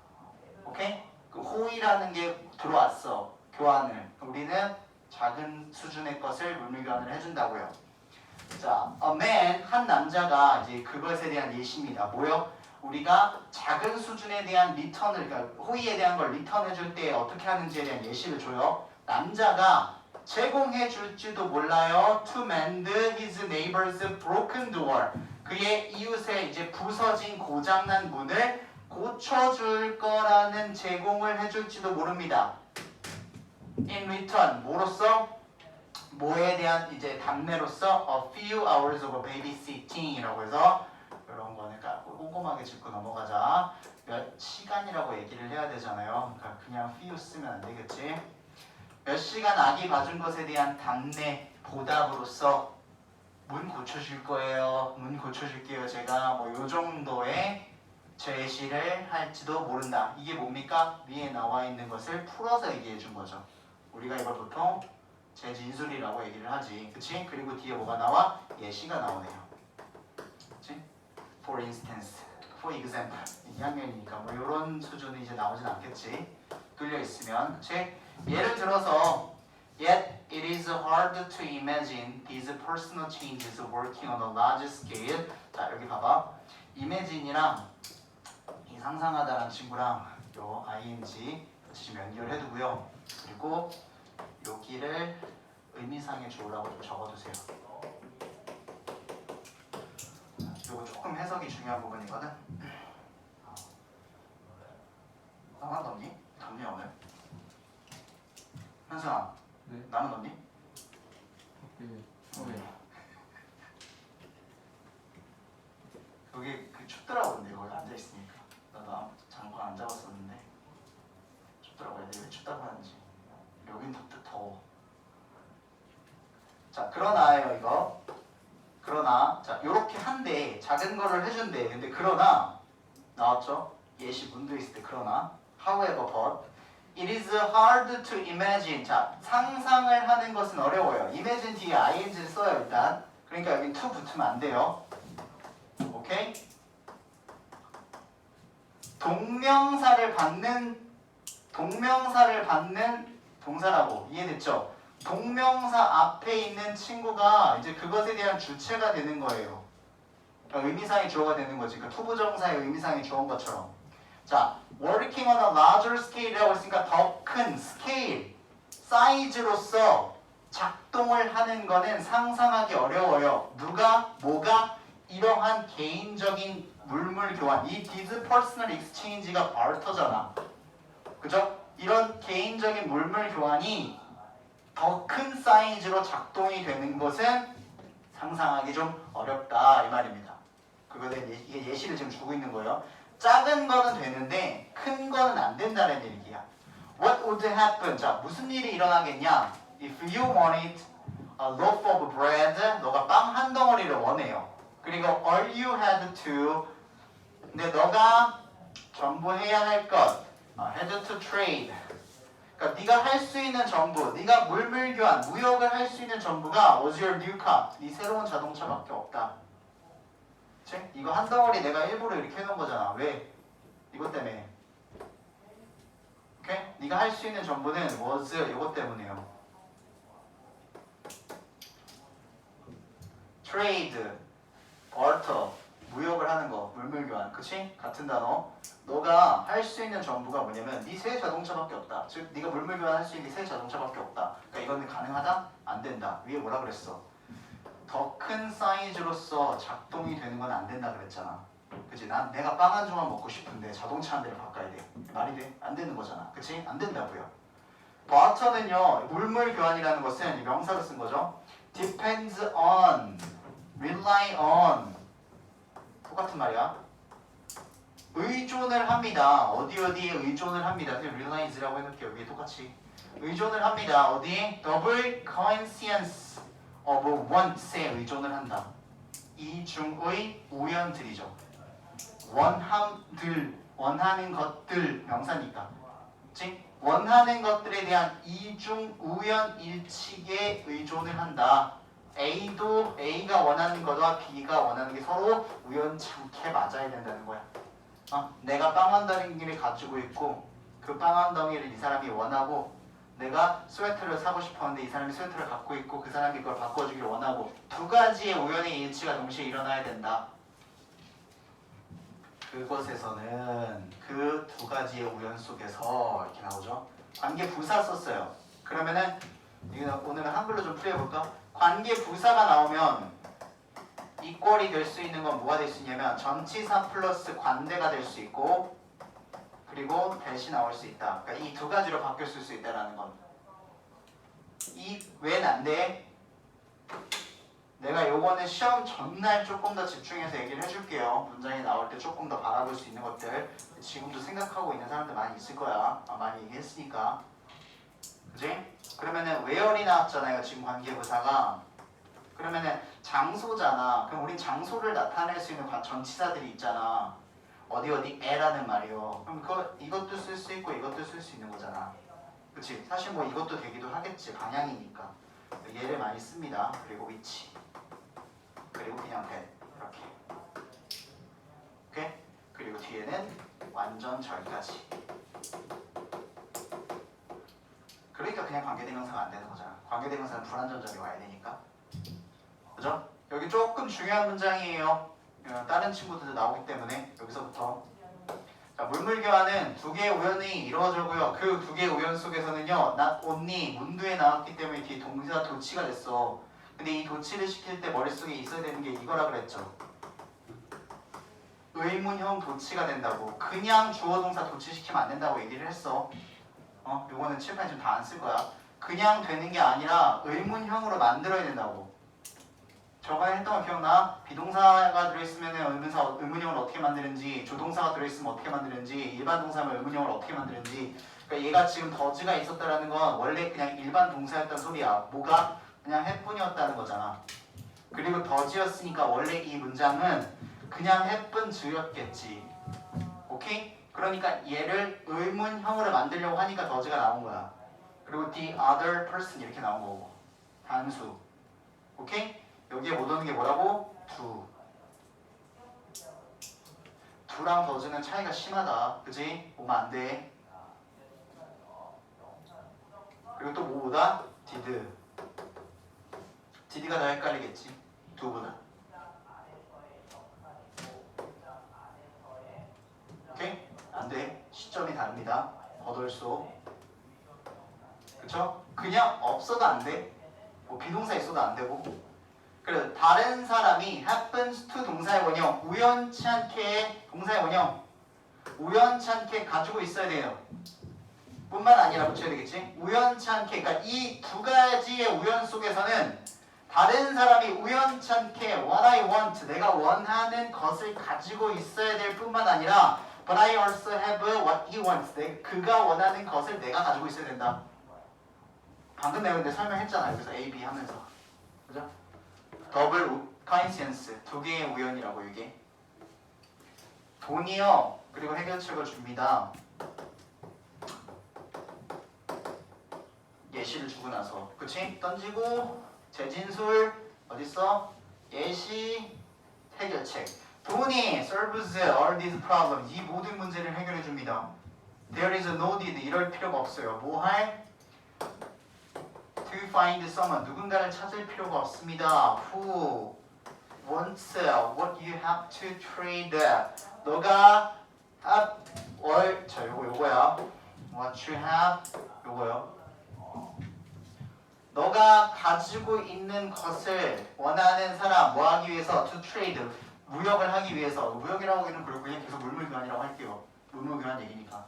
오케이? 그 호의라는 게 들어왔어. 교환을. 우리는 작은 수준의 것을 물물 교환을 해준다고요. 자, a man 한 남자가 이제 그것에 대한 예시입니다. 뭐요? 우리가 작은 수준에 대한 리턴을, 그러니까 호의에 대한 걸 리턴해줄 때 어떻게 하는지에 대한 예시를 줘요. 남자가 제공해 줄지도 몰라요. To mend his neighbor's broken door. 그의 이웃의 이제 부서진 고장난 문을 고쳐줄 거라는 제공을 해줄지도 모릅니다. In return, 뭐로써? 뭐에 대한 이제 답례로서 a few hours of babysitting이라고 해서 이런 거는 꼼꼼하게 짚고 넘어가자. 몇 시간이라고 얘기를 해야 되잖아요. 그러니까 그냥 few 쓰면 안 되겠지. 몇 시간 아기 봐준 것에 대한 답례 보답으로서 문 고쳐줄 거예요. 문 고쳐줄게요. 제가 뭐 요 정도의 제시를 할지도 모른다. 이게 뭡니까? 위에 나와 있는 것을 풀어서 얘기해 준 거죠. 우리가 이걸 보통 재진술이라고 얘기를 하지. 그치? 그리고 뒤에 뭐가 나와? 예시가 나오네요. 그치? For instance, for example. 2학년이니까 뭐 이런 수준은 이제 나오진 않겠지. 뚫려 있으면. 그치? 예를 들어서 Yet it is hard to imagine these personal changes working on a large scale. 자, 여기 봐봐. imagine이랑 이 상상하다라는 친구랑 요 ing 같이 좀 연결해두고요. 그리고 여기를 의미상의 주어라고 좀 적어두세요. 이거 조금 해석이 중요한 부분이거든. 나만 덥니? 덥니 오늘? 현수아, 네. 나는 덥니? 네. 여기 그 춥더라고. 근데 거기 앉아 있으니까 나도 잠깐 안 잡았었는데 춥더라고. 애들이 왜 춥다고 하는지. 여긴 더워. 자, 그러나예요 이거. 그러나 자 요렇게 한데 작은 거를 해준대. 근데 그러나 나왔죠? 예시 문도 있을 때 그러나 however but it is hard to imagine. 자, 상상을 하는 것은 어려워요. imagine 뒤에 ing를 써요 일단. 그러니까 여기 to 붙으면 안 돼요. 오케이? 동명사를 받는 동사라고 이해됐죠? 동명사 앞에 있는 친구가 이제 그것에 대한 주체가 되는 거예요. 그러니까 의미상의 주어가 되는 거지. 그러니까 투부정사의 의미상의 주어인 것처럼. 자, working on a larger scale이라고 했으니까 더 큰 스케일. 사이즈로서 작동을 하는 거는 상상하기 어려워요. 누가, 뭐가 이러한 개인적인 물물 교환, 이 these personal exchange가 barter잖아. 그죠? 이런 개인적인 물물 교환이 더 큰 사이즈로 작동이 되는 것은 상상하기 좀 어렵다 이 말입니다. 그거는 이게 예시를 지금 주고 있는 거예요. 작은 거는 되는데 큰 거는 안 된다는 얘기야. What would happen? 자, 무슨 일이 일어나겠냐? If you wanted a loaf of bread, 너가 빵 한 덩어리를 원해요. 그리고 all you had to, 근데 너가 전부 해야 할 것, had to trade. 그러니까 네가 할 수 있는 전부, 네가 물물 교환, 무역을 할 수 있는 전부가 was your new car, 네 새로운 자동차밖에 없다. 그치? 이거 한 덩어리 내가 일부러 이렇게 해놓은 거잖아. 왜? 이것 때문에. 오케이? 네가 할 수 있는 전부는 was 이것 때문에요. trade, barter, 무역을 하는 거, 물물 교환, 그치? 같은 단어. 너가 할 수 있는 전부가 뭐냐면 네 새 자동차밖에 없다. 즉 네가 물물 교환할 수 있는 새 자동차밖에 없다. 그러니까 이거는 가능하다? 안 된다. 위에 뭐라 그랬어? 더 큰 사이즈로서 작동이 되는 건 안 된다 그랬잖아. 그치? 난 내가 빵 한 조각 먹고 싶은데 자동차 한 대를 바꿔야 돼. 말이 돼? 안 되는 거잖아. 그치? 안 된다고요. barter는요, 물물 교환이라는 것은 명사로 쓴 거죠. depends on, rely on, 똑같은 말이야. 의존을 합니다. 어디에 의존을 합니다. 그냥 reliance라고 해놓을게요. 위에 똑같이 의존을 합니다. 어디에? double coincidence of wants에 의존을 한다. 이중의 우연들이죠. 원함들, 원하는 것들 명사니까. 즉 원하는 것들에 대한 이중 우연 일치에 의존을 한다. A가 원하는 것과 B가 원하는 게 서로 우연찮게 맞아야 된다는 거야. 내가 빵 한 덩이를 가지고 있고 그 빵 한 덩이를 이 사람이 원하고 내가 스웨터를 사고 싶었는데 이 사람이 스웨터를 갖고 있고 그 사람이 그걸 바꿔주길 원하고 두 가지의 우연의 일치가 동시에 일어나야 된다. 그것에서는 그 두 가지의 우연 속에서 이렇게 나오죠. 관계 부사 썼어요. 그러면은 오늘은 한글로 좀 풀어볼까? 관계 부사가 나오면 이꼴이 될 수 있는 건 뭐가 될 수 있냐면 전치사 플러스 관대가 될 수 있고 그리고 대시 나올 수 있다. 그러니까 이 두 가지로 바뀌었을 수 있다라는 건. 이 왜 안 돼? 내가 요거는 시험 전날 조금 더 집중해서 얘기를 해줄게요. 문장이 나올 때 조금 더 바라볼 수 있는 것들. 지금도 생각하고 있는 사람들 많이 있을 거야. 많이 얘기했으니까. 그지? 그러면은 where이 나왔잖아요. 지금 관계부사가. 그러면은 장소잖아. 그럼 우린 장소를 나타낼 수 있는 전치사들이 있잖아. 어디에라는 말이요. 그럼 이것도 쓸 수 있고 이것도 쓸 수 있는 거잖아. 그치? 사실 뭐 이것도 되기도 하겠지. 방향이니까. 얘를 많이 씁니다. 그리고 위치. 그리고 그냥 that. 이렇게. 오케이? 그리고 뒤에는 완전 절까지. 그러니까 그냥 관계대명사가 안 되는 거잖아. 관계대명사는 불완전절이 와야 되니까. 그죠? 여기 조금 중요한 문장이에요. 다른 친구들도 나오기 때문에 여기서부터. 자, 물물교환은 두 개의 우연이 이루어지고요. 그 두 개의 우연 속에서는요, not only 문두에 나왔기 때문에 뒤에 동사 도치가 됐어. 근데 이 도치를 시킬 때 머릿속에 있어야 되는 게 이거라 그랬죠. 의문형 도치가 된다고. 그냥 주어 동사 도치시키면 안 된다고 얘기를 했어. 요거는 칠판에 지금 다 안 쓸 거야. 그냥 되는 게 아니라 의문형으로 만들어야 된다고. 저번에 했던 거 기억나? 비동사가 들어있으면 의문형을 어떻게 만드는지, 조동사가 들어있으면 어떻게 만드는지, 일반 동사면 의문형을 어떻게 만드는지. 그러니까 얘가 지금 더즈가 있었다라는 건 원래 그냥 일반 동사였단 소리야. 뭐가? 그냥 해뿐이었다는 거잖아. 그리고 더즈였으니까 원래 이 문장은 그냥 해뿐 즈였겠지. 오케이? 그러니까 얘를 의문형으로 만들려고 하니까 더즈가 나온 거야. 그리고 the other person 이렇게 나온 거고. 단수. 오케이? 여기에 못 오는 게 뭐라고? 두. 두랑 더즈는 차이가 심하다. 그지? 오면 안 돼. 그리고 또 뭐보다? did. did가 더 헷갈리겠지. 두보다. 오케이? 안 돼. 시점이 다릅니다. 버덜소. 그쵸? 그냥 없어도 안 돼. 뭐 비동사 있어도 안 되고. 그래 다른 사람이 happens to 동사의 원형 우연치 않게 동사의 원형 우연치 않게 가지고 있어야 돼요. 뿐만 아니라 붙여야 되겠지. 우연치 않게 그러니까 이 두 가지의 우연 속에서는 다른 사람이 우연치 않게 what I want 내가 원하는 것을 가지고 있어야 될 뿐만 아니라 but I also have what he wants 그가 원하는 것을 내가 가지고 있어야 된다. 방금 내가 근데 설명했잖아요. 그래서 A, B 하면서 그죠? 더블 coincidence 두 개의 우연이라고 이게 돈이요 그리고 해결책을 줍니다. 예시를 주고 나서 그치? 던지고 재진술 어딨어? 예시 해결책 돈이 serves all these problems 이 모든 문제를 해결해 줍니다. There is no need 이럴 필요가 없어요. 뭐 할? To find someone 누군가를 찾을 필요가 없습니다. Who wants what you have to trade 너가 요거야. What you have 요거요. 너가 가지고 있는 것을 원하는 사람 뭐 하기 위해서 to trade 무역을 하기 위해서 무역이라고 하기는 그렇고 그냥 계속 물물교환이라고 할게요. 물물교환 얘기니까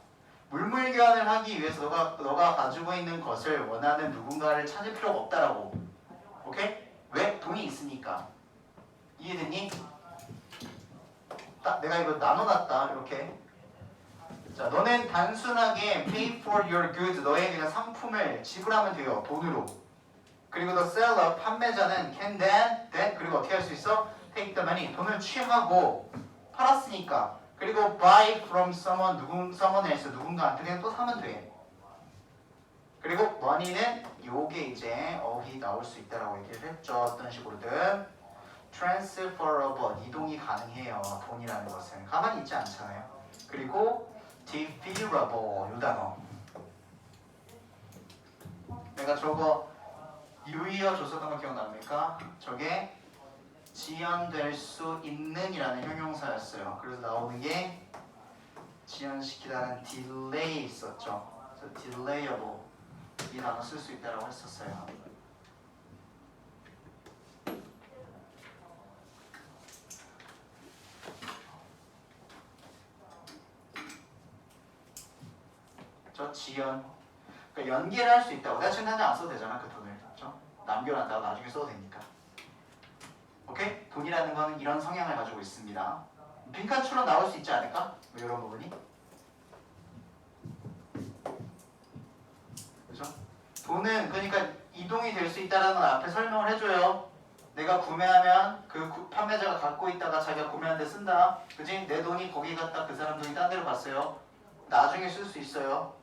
물물교환을 하기 위해서 너가 가지고 있는 것을 원하는 누군가를 찾을 필요가 없다라고. 오케이? 왜? 돈이 있으니까. 이해됐니? 딱 내가 이거 나눠놨다 이렇게. 자, 너는 단순하게 pay for your goods 너의 그냥 상품을 지불하면 돼요. 돈으로. 그리고 the seller 판매자는 can then 그리고 어떻게 할 수 있어? take the money 돈을 취하고 팔았으니까 그리고 buy from someone someone else 누군가한테 그냥 또 사면 돼. 그리고 money는 요게 이제 어휘 나올 수 있다라고 얘기를 했죠. 어떤 식으로든 transferable 이동이 가능해요. 돈이라는 것은 가만히 있지 않잖아요. 그리고 defeatable 요 단어 내가 저거 유의어 줬었던 거 기억납니까? 저게 지연될 수 있는 이라는 형용사였어요. 그래서 나오는 게 지연시키다는 delay 있었죠. 그래서 delayable 이 단어 쓸 수 있다고 했었어요. 저 지연 그러니까 연계를 할 수 있다고. 내가 지금 당장 안 써도 되잖아 그 돈을. 그렇죠? 남겨놨다가 나중에 써도 되니까. 오케이? 돈이라는 거는 이런 성향을 가지고 있습니다. 빈칸처럼 나올 수 있지 않을까? 뭐 이런 부분이. 그죠? 돈은 그러니까 이동이 될 수 있다는 걸 앞에 설명을 해줘요. 내가 구매하면 그 판매자가 갖고 있다가 자기가 구매하는데 쓴다. 그지? 내 돈이 거기 갔다 그 사람 돈이 딴 데로 갔어요. 나중에 쓸 수 있어요.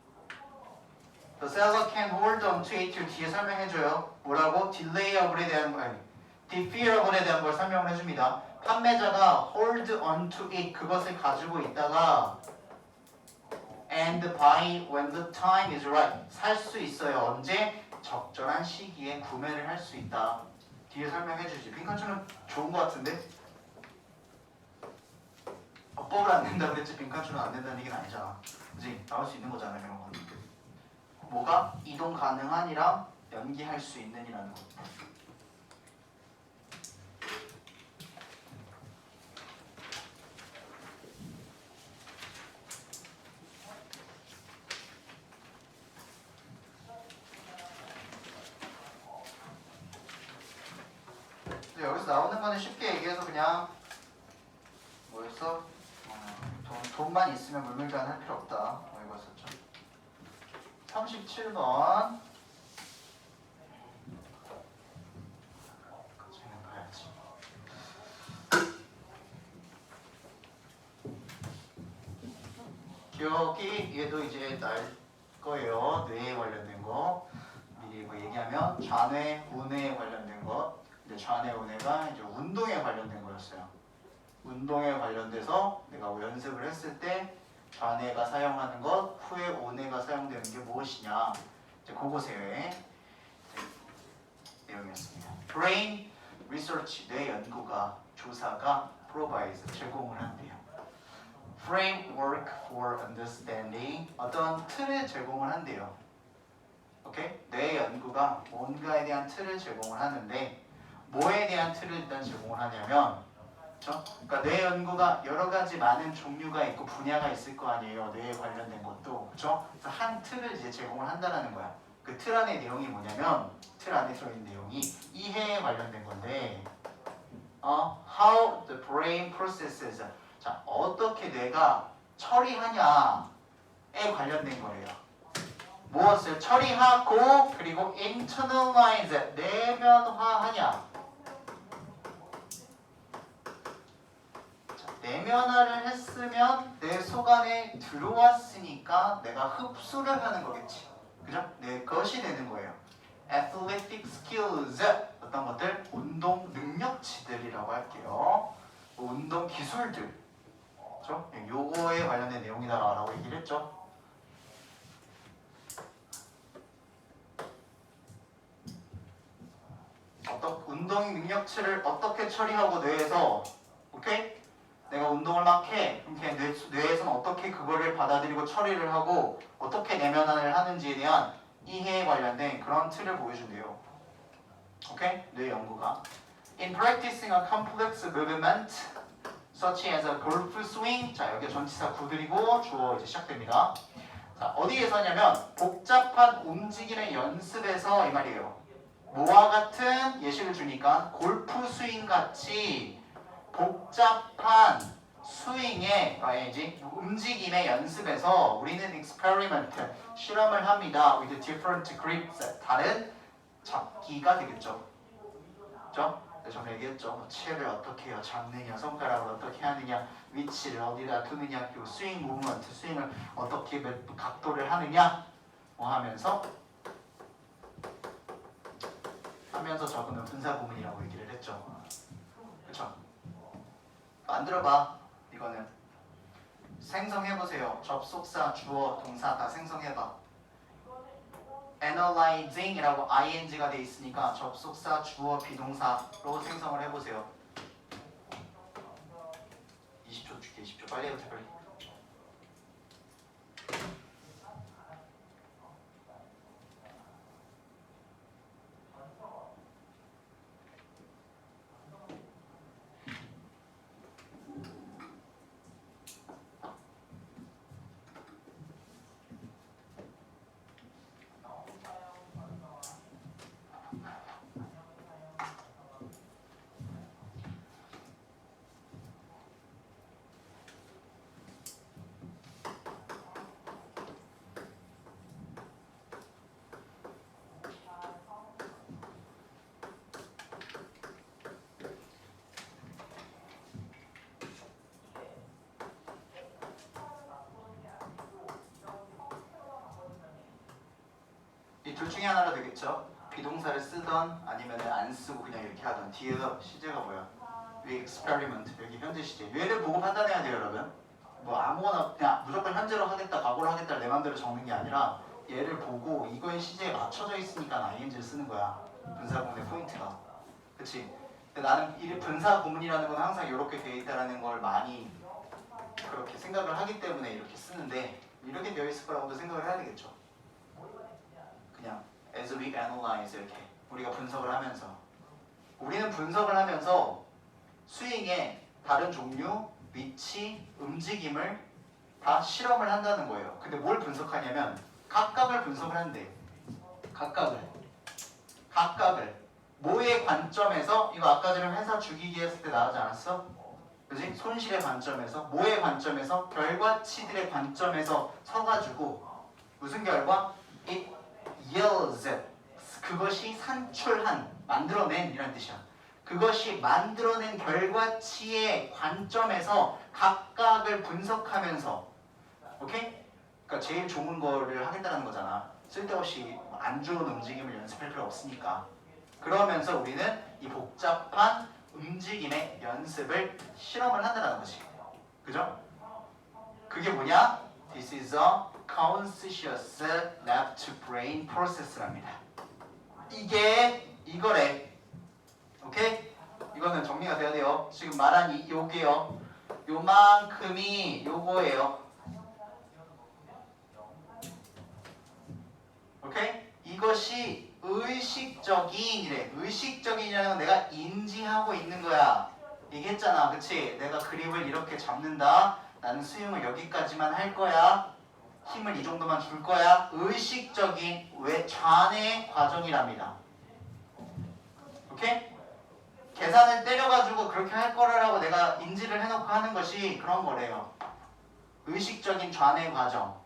The seller can hold on to it 뒤에 설명해줘요. 뭐라고? delayable에 대한 거 defeatable에 대한 걸 설명을 해줍니다. 판매자가 hold on to it 그것을 가지고 있다가 and buy when the time is right 살 수 있어요. 언제? 적절한 시기에 구매를 할 수 있다. 뒤에 설명해주지. 빈칸처럼 좋은 거 같은데? 법을 안 낸다고 했지 빈칸처럼 안 된다는 얘기는 아니잖아. 그치? 나올 수 있는 거잖아 이런 거. 뭐가? 이동 가능한이랑 연기할 수 있는이라는 거. 여기서 나오는 거는 쉽게 얘기해서 그냥 뭐였어? 돈만 있으면 물물교환 할 필요 없다. 뭐 이거였었죠. 37번 기억이 얘도 이제 날 거예요. 뇌에 관련된 거 미리 뭐 얘기하면 좌뇌, 우뇌에 관련된 것. 근데 좌뇌, 우뇌가 이제 운동에 관련된 거였어요. 운동에 관련돼서 내가 연습을 했을 때 좌뇌가 사용하는 것, 후에 우뇌가 사용되는 게 무엇이냐 이제 그곳의 내용이었습니다. Brain Research 뇌 연구가 조사가 provides 제공을 한대요. Framework for Understanding 어떤 틀을 제공을 한대요. 오케이? 뇌 연구 연구가 뭔가에 대한 틀을 제공을 하는데 뭐에 대한 틀을 일단 제공을 하냐면 그렇죠? 그러니까 뇌 연구가 여러 가지 많은 종류가 있고 분야가 있을 거 아니에요. 뇌에 관련된 것도 그렇죠? 그래서 한 틀을 이제 제공을 한다라는 거야. 그 틀 안의 내용이 뭐냐면 틀 안에 들어있는 내용이 이해에 관련된 건데 how the brain processes 자 어떻게 뇌가 처리하냐에 관련된 거예요. 무엇을 처리하고 그리고 internalize 내면화하냐. 자, 내면화를 했으면 내 속 안에 들어왔으니까 내가 흡수를 하는 거겠지. 그죠? 내 것이 되는 거예요. athletic skills 어떤 것들? 운동 능력치들이라고 할게요. 운동 기술들. 그렇죠? 요거에 관련된 내용이다라고 얘기를 했죠. 운동 능력치를 어떻게 처리하고 뇌에서 오케이? 내가 운동을 막 해. 그럼 그냥 뇌에서는 어떻게 그거를 받아들이고 처리를 하고 어떻게 내면화를 하는지에 대한 이해에 관련된 그런 틀을 보여준대요. 오케이? 뇌 연구가. In practicing a complex movement such as a golf swing 자 여기 전치사 구들이고 주어 이제 시작됩니다. 자 어디에서 하냐면 복잡한 움직임의 연습에서 이 말이에요. 뭐와 같은 예시를 주니까 골프 스윙 같이 복잡한 스윙의 움직임의 연습에서 우리는 experiment 실험을 합니다. with different grips 다른 잡기가 되겠죠. 그렇죠? 전에 얘기했죠. 뭐 채를 어떻게 해요? 잡느냐, 손가락을 어떻게 하느냐, 위치를 어디다 두느냐, 그리고 스윙 무브먼트, 스윙을 어떻게 몇 각도를 하느냐, 뭐 하면서 저거는 분사 구문이라고 얘기를 했죠. 그렇죠? 만들어봐. 이거는 생성해보세요. 접속사, 주어, 동사 다 생성해봐. analyzing이라고 ing가 돼 있으니까 접속사, 주어, 비동사로 생성을 해보세요. 20초 줄게. 20초 빨리 해보세요. 빨리. 이 둘 중에 하나가 되겠죠. 비동사를 쓰던 아니면 안 쓰고 그냥 이렇게 하던 뒤에서 시제가 뭐야? 위 experiment 여기 현재 시제. 얘를 보고 판단해야 돼요, 여러분. 뭐 아무거나 그냥 무조건 현재로 하겠다, 과거로 하겠다 내 맘대로 적는 게 아니라 얘를 보고 이거의 시제에 맞춰져 있으니까 ing를 쓰는 거야. 분사 구문의 포인트가. 그치? 근데 나는 이 분사 구문이라는 건 항상 이렇게 되어 있다는 걸 많이 그렇게 생각을 하기 때문에 이렇게 쓰는데 이렇게 되어 있을 거라고도 생각을 해야 되겠죠. 그냥 as we analyze 이렇게 우리가 분석을 하면서 우리는 분석을 하면서 스윙의 다른 종류, 위치, 움직임을 다 실험을 한다는 거예요. 근데 뭘 분석하냐면 각각을 분석을 한대. 각각을 뭐의 관점에서 이거 아까 전에 회사 죽이기 했을 때 나오지 않았어? 그지? 손실의 관점에서 뭐의 관점에서 결과치들의 관점에서 서가지고 무슨 결과? It yields 그것이 산출한 만들어낸 이란 뜻이야. 그것이 만들어낸 결과치의 관점에서 각각을 분석하면서 오케이? 그러니까 제일 좋은 거를 하겠다는 거잖아. 쓸데없이 안 좋은 움직임을 연습할 필요 없으니까. 그러면서 우리는 이 복잡한 움직임의 연습을 실험을 한다는 거지. 그죠? 그게 뭐냐? This is a conscious left brain process랍니다. 이게 이거래. 오케이? 이거는 정리가 돼야 돼요. 지금 말한 요게요. 요만큼이 요거예요. 오케이? 이것이 의식적인이래. 의식적인이라는 건 내가 인지하고 있는 거야. 얘기했잖아, 그치? 내가 그립을 이렇게 잡는다. 나는 스윙을 여기까지만 할 거야. 힘을 이 정도만 줄 거야. 의식적인 왜 좌뇌 과정이랍니다. 오케이? 계산을 때려가지고 그렇게 할 거라고 내가 인지를 해놓고 하는 것이 그런 거래요. 의식적인 좌뇌 과정.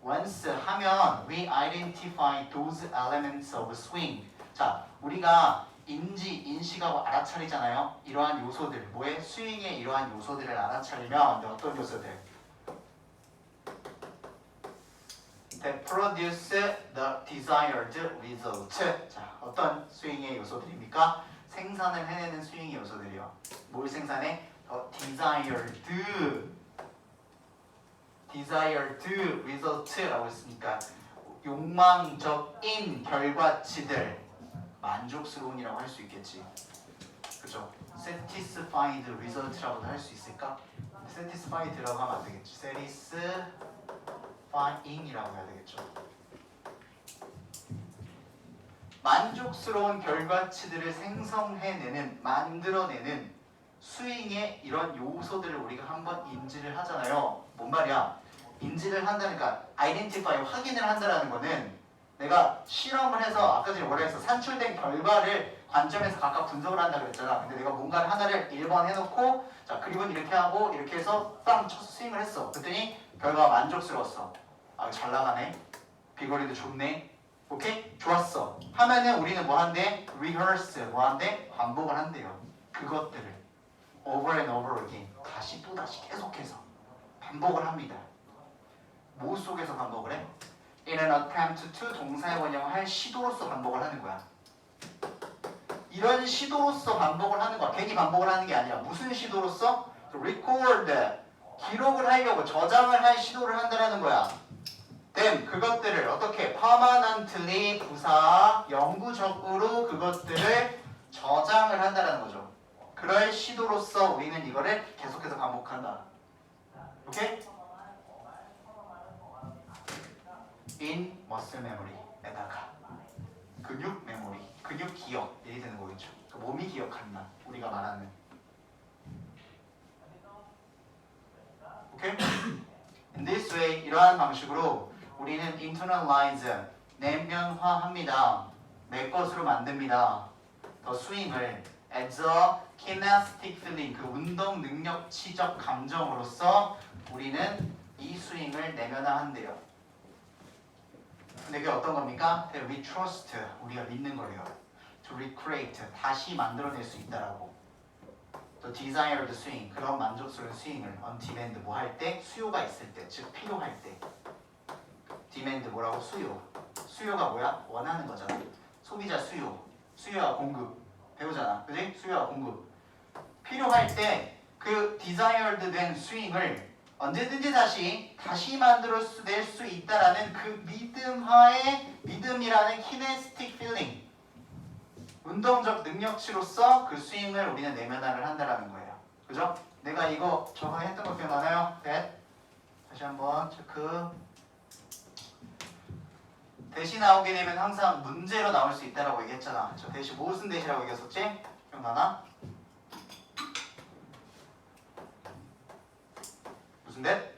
Once 하면 we identify those elements of swing. 자, 우리가 인식하고 알아차리잖아요. 이러한 요소들, 뭐에? 스윙의 이러한 요소들을 알아차리면 어떤 요소들? That produce the desired result. 자, 어떤 스윙의 요소들입니까? 생산을 해내는 스윙의 요소들이요. 뭘 생산해? desired result라고 했으니까 욕망적인 결과치들, 만족스러운이라고 할 수 있겠지. 그죠? satisfied result라고도 할 수 있을까? satisfied라고 하면 안 되겠지. satisfying이라고 해야 되겠죠. 만족스러운 결과치들을 생성해내는, 만들어내는 스윙의 이런 요소들을 우리가 한번 인지를 하잖아요. 뭔 말이야? 인지를 한다니까 identify, 확인을 한다라는 거는 내가 실험을 해서 아까 전에 뭐라 했어? 산출된 결과를 관점에서 각각 분석을 한다 그랬잖아. 근데 내가 뭔가를 하나를 1번 해놓고 자 그립은 이렇게 하고 이렇게 해서 땅 쳐서 스윙을 했어. 그랬더니 결과가 만족스러웠어. 아 잘 나가네. 비거리도 좋네. 오케이? 좋았어. 하면은 우리는 뭐 한대? rehearse 뭐 한대? 반복을 한대요. 그것들을 over and over again 다시 또 다시 계속해서 반복을 합니다. 뭐 속에서 반복을 해? In an attempt to 동사의 원형을 시도로서 반복을 하는 거야. 이런 시도로서 반복을 하는 거야. 괜히 반복을 하는 게 아니라 무슨 시도로서? record 기록을 하려고 저장을 할 시도를 한다는 거야. then 그것들을 어떻게 permanently 부사 영구적으로 그것들을 저장을 한다는 거죠. 그럴 시도로서 우리는 이거를 계속해서 반복한다. 오케이? in muscle memory에다가 근육 메모리, 근육 기억 얘기 되는 거겠죠. 그 몸이 기억한다. 우리가 말하는. 오케이? In this way 이러한 방식으로 우리는 internalize 내면화합니다. 내 것으로 만듭니다. 더 스윙을 as a kinesthetic feeling 그 운동 능력치적 감정으로서 우리는 이 스윙을 내면화한대요. 근데 그게 어떤 겁니까? We trust 우리가 믿는 거예요. To recreate 다시 만들어낼 수 있다라고. The desired swing 그런 만족스러운 스윙을 on demand 뭐 할 때? 수요가 있을 때, 즉 필요할 때. demand 뭐라고? 수요. 수요가 뭐야? 원하는 거잖아. 소비자 수요. 수요와 공급. 배우잖아. 그지? 수요와 공급. 필요할 때 그 desired 된 스윙을 언제든지 다시 만들어낼 수 있다라는 그 믿음이라는 kinesthetic feeling. 운동적 능력치로서 그 스윙을 우리는 내면화를 한다라는 거예요. 그죠? 내가 이거 저번에 했던 거 기억나나요? 네? 다시 한번 체크. 대시 나오게 되면 항상 문제로 나올 수 있다라고 얘기했잖아. 저 대시 무슨 대시라고 얘기했었지? 기억나나? 무슨 대?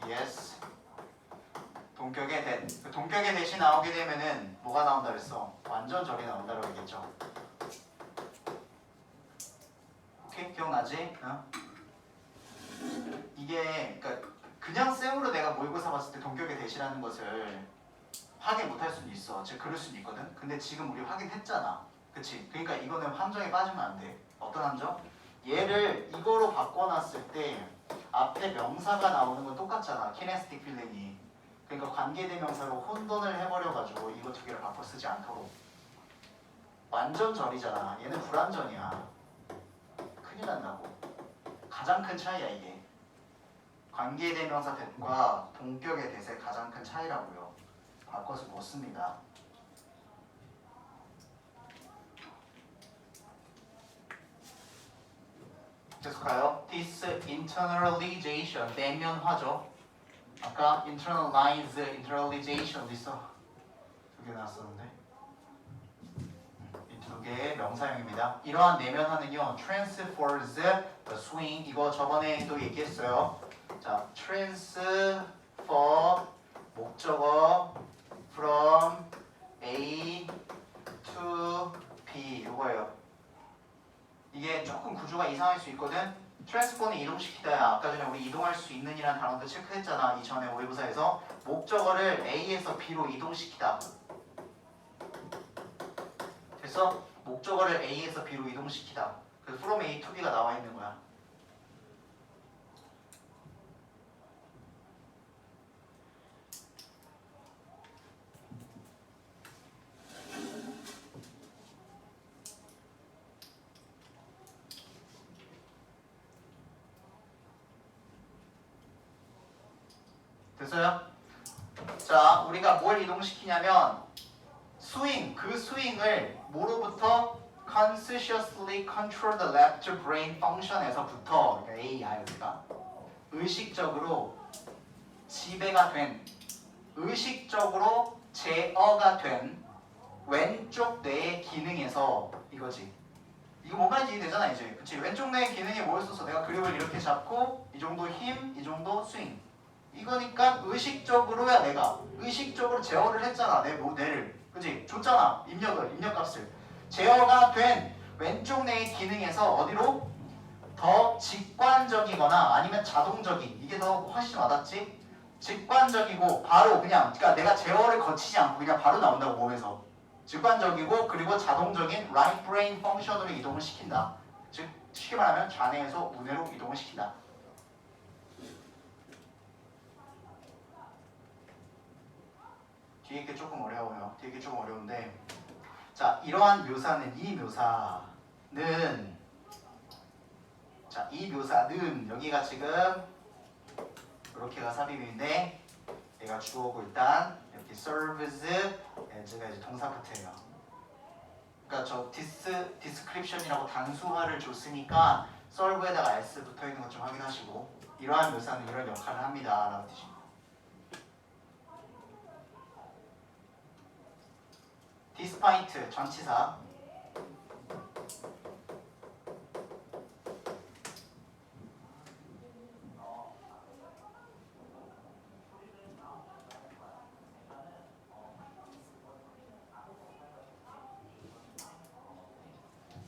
Yes. 동격의 대. 그 동격의 대시 나오게 되면은 뭐가 나온다 그랬어? 완전 절이 나온다고 얘기했죠. 오케이? 기억나지? 어? 이게 그러니까 그냥 쌤으로 내가 모의고사 봤을 때 동격의 대시라는 것을 확인 못할 수는 있어. 즉 그럴 수는 있거든. 근데 지금 우리 확인했잖아. 그치? 그러니까 이거는 함정에 빠지면 안 돼. 어떤 함정? 얘를 이거로 바꿔놨을 때 앞에 명사가 나오는 건 똑같잖아. kinesthetic feeling이. 그러니까 관계대명사로 혼돈을 해버려가지고 이거 두 개를 바꿔 쓰지 않도록. 완전 절이잖아. 얘는 불완전이야. 큰일 난다고. 가장 큰 차이야 이게. 관계대명사 대과 동격의 대세 가장 큰 차이라고요. 바꿔서 못 씁니다. 계속 가요. This internalization 내면화죠. 아까 internalize, internalization 어디 있어? 두 개 나왔었는데. 이 두 개의 명사형입니다. 이러한 내면화는요, transfers the swing. 이거 저번에도 얘기했어요. 자, transfer 목적어 from A to B 이거예요. 이게 조금 구조가 이상할 수 있거든. 트랜스포는 이동시키다야. 아까 전에 우리 이동할 수 있는 이라는 단어도 체크했잖아. 이전에 오해부사에서 목적어를 A에서 B로 이동시키다. 됐어? 목적어를 A에서 B로 이동시키다. 그래서 from A to B가 나와 있는 거야. 됐어요? 자, 우리가 뭘 이동시키냐면 스윙, 그 스윙을 뭐로부터 consciously control the left brain function에서부터 그러니까 A야 여기가 의식적으로 지배가 된 의식적으로 제어가 된 왼쪽 뇌의 기능에서 이거지. 이거 뭔 말인지 이해되잖아 이제. 그치? 왼쪽 뇌의 기능이 뭐였어서 내가 그립을 이렇게 잡고 이 정도 힘, 이 정도 스윙. 이거니까 의식적으로야 내가 의식적으로 제어를 했잖아 내 뇌를. 그치? 줬잖아 입력값을. 제어가 된 왼쪽 뇌의 기능에서 어디로? 더 직관적이거나 아니면 자동적인 이게 더 훨씬 와닿지? 직관적이고 바로 그냥 그러니까 내가 제어를 거치지 않고 그냥 바로 나온다고 몸에서. 직관적이고 그리고 자동적인 right brain function으로 이동을 시킨다. 즉 쉽게 말하면 좌뇌에서 우뇌로 이동을 시킨다. 뒤에 게 조금 어려워요. 뒤에 게 조금 어려운데 자 이러한 묘사는 이 묘사는 자 이 묘사는 여기가 지금 이렇게가 삽입인데 얘가 주어고 일단 이렇게 serves as가 이제 동사 파트예요. 그러니까 저 description이라고 단수화를 줬으니까 serve에다가 s 붙어 있는 것 좀 확인하시고 이러한 묘사는 이런 역할을 합니다 라는 뜻입니다. despite 전치사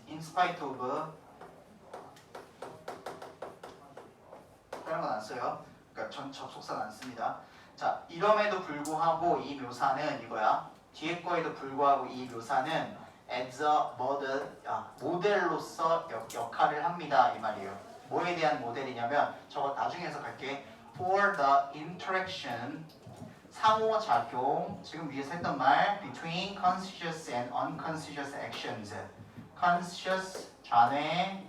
in spite of 다른 건 안 써요. 그러니까 접속사는 안 씁니다. 자 이럼에도 불구하고 이 묘사는 이거야. 뒤에 거에도 불구하고 이 묘사는 as a model, 모델로서 역할을 합니다 이 말이에요. 뭐에 대한 모델이냐면 저거 나중에 해석할게. For the interaction 상호작용 지금 위에서 했던 말 between conscious and unconscious actions conscious 좌뇌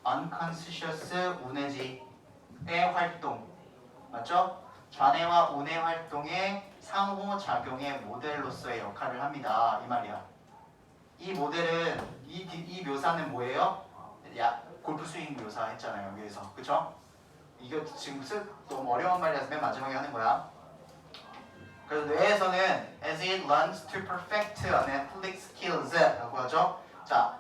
unconscious 우뇌지의 활동 맞죠? 좌뇌와 우뇌 활동의 상호작용의 모델로서의 역할을 합니다 이 말이야. 이 모델은 이 묘사는 뭐예요? 골프 스윙 묘사 했잖아요 여기에서. 그쵸? 이거 지금 너무 어려운 말이라서 맨 마지막에 하는 거야. 그래서 뇌에서는 as it learns to perfect athletic skills 라고 하죠. 자,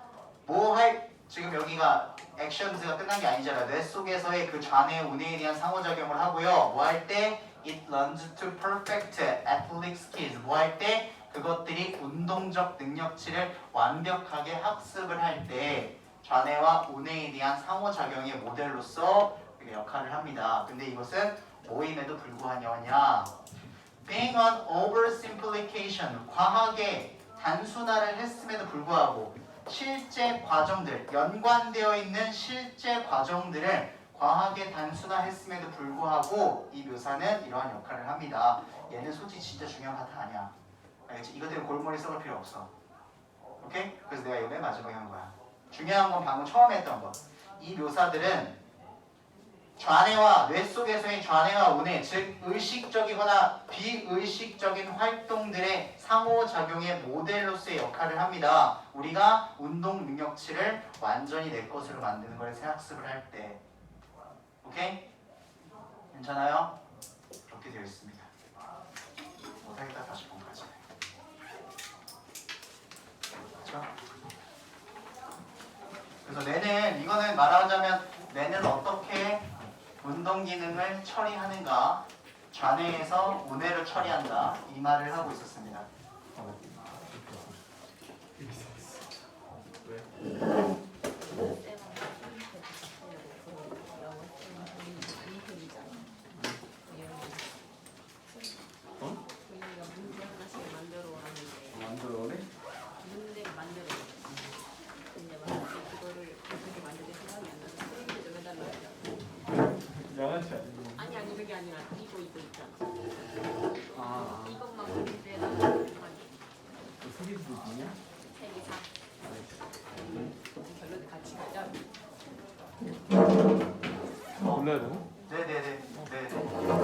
지금 여기가 actions가 끝난 게 아니잖아요. 뇌 속에서의 그 좌뇌 우뇌에 대한 상호작용을 하고요. 뭐 할 때 it learns to perfect athletic skills 뭐 할 때 그것들이 운동적 능력치를 완벽하게 학습을 할 때 좌뇌와 우뇌에 대한 상호작용의 모델로서 역할을 합니다. 근데 이것은 모임에도 불구하냐? Being an oversimplification, 과하게 단순화를 했음에도 불구하고 실제 과정들, 연관되어 있는 실제 과정들을 과하게 단순화했음에도 불구하고 이 묘사는 이러한 역할을 합니다. 얘는 솔직히 진짜 중요한 파트 아니야. 알겠지? 이것 때문에 골머리 썩을 필요 없어. 오케이? 그래서 내가 이거 맨 마지막에 한 거야. 중요한 건 방금 처음에 했던 거. 이 묘사들은 좌뇌와 뇌 속에서의 좌뇌와 우뇌, 즉 의식적이거나 비의식적인 활동들의 상호작용의 모델로서의 역할을 합니다. 우리가 운동 능력치를 완전히 내 것으로 만드는 걸 새학습을 할 때. 오케이? 괜찮아요? 되어 있습니다. 못하겠다 다시 본까지. 그렇죠? 그래서 뇌는 이거는 말하자면 뇌는 어떻게 운동 기능을 처리하는가, 좌뇌에서 우뇌를 처리한다 이 말을 하고 있었습니다. 우리가 문제 하나씩 만들어 하는데 만들어내? 문제를 만들어. 근데 만약에 그거를 어떻게 만들지 생각이 안 나서 프린트 좀 해달라고. 양아치 아니고. 아니 그게 아니라 이거 있잖아. 아, 이것만 프린트해달라고 하니 그 소리도 있냐? 세개 사. 결론에 같이 가자. 불러야 되나? 네네네.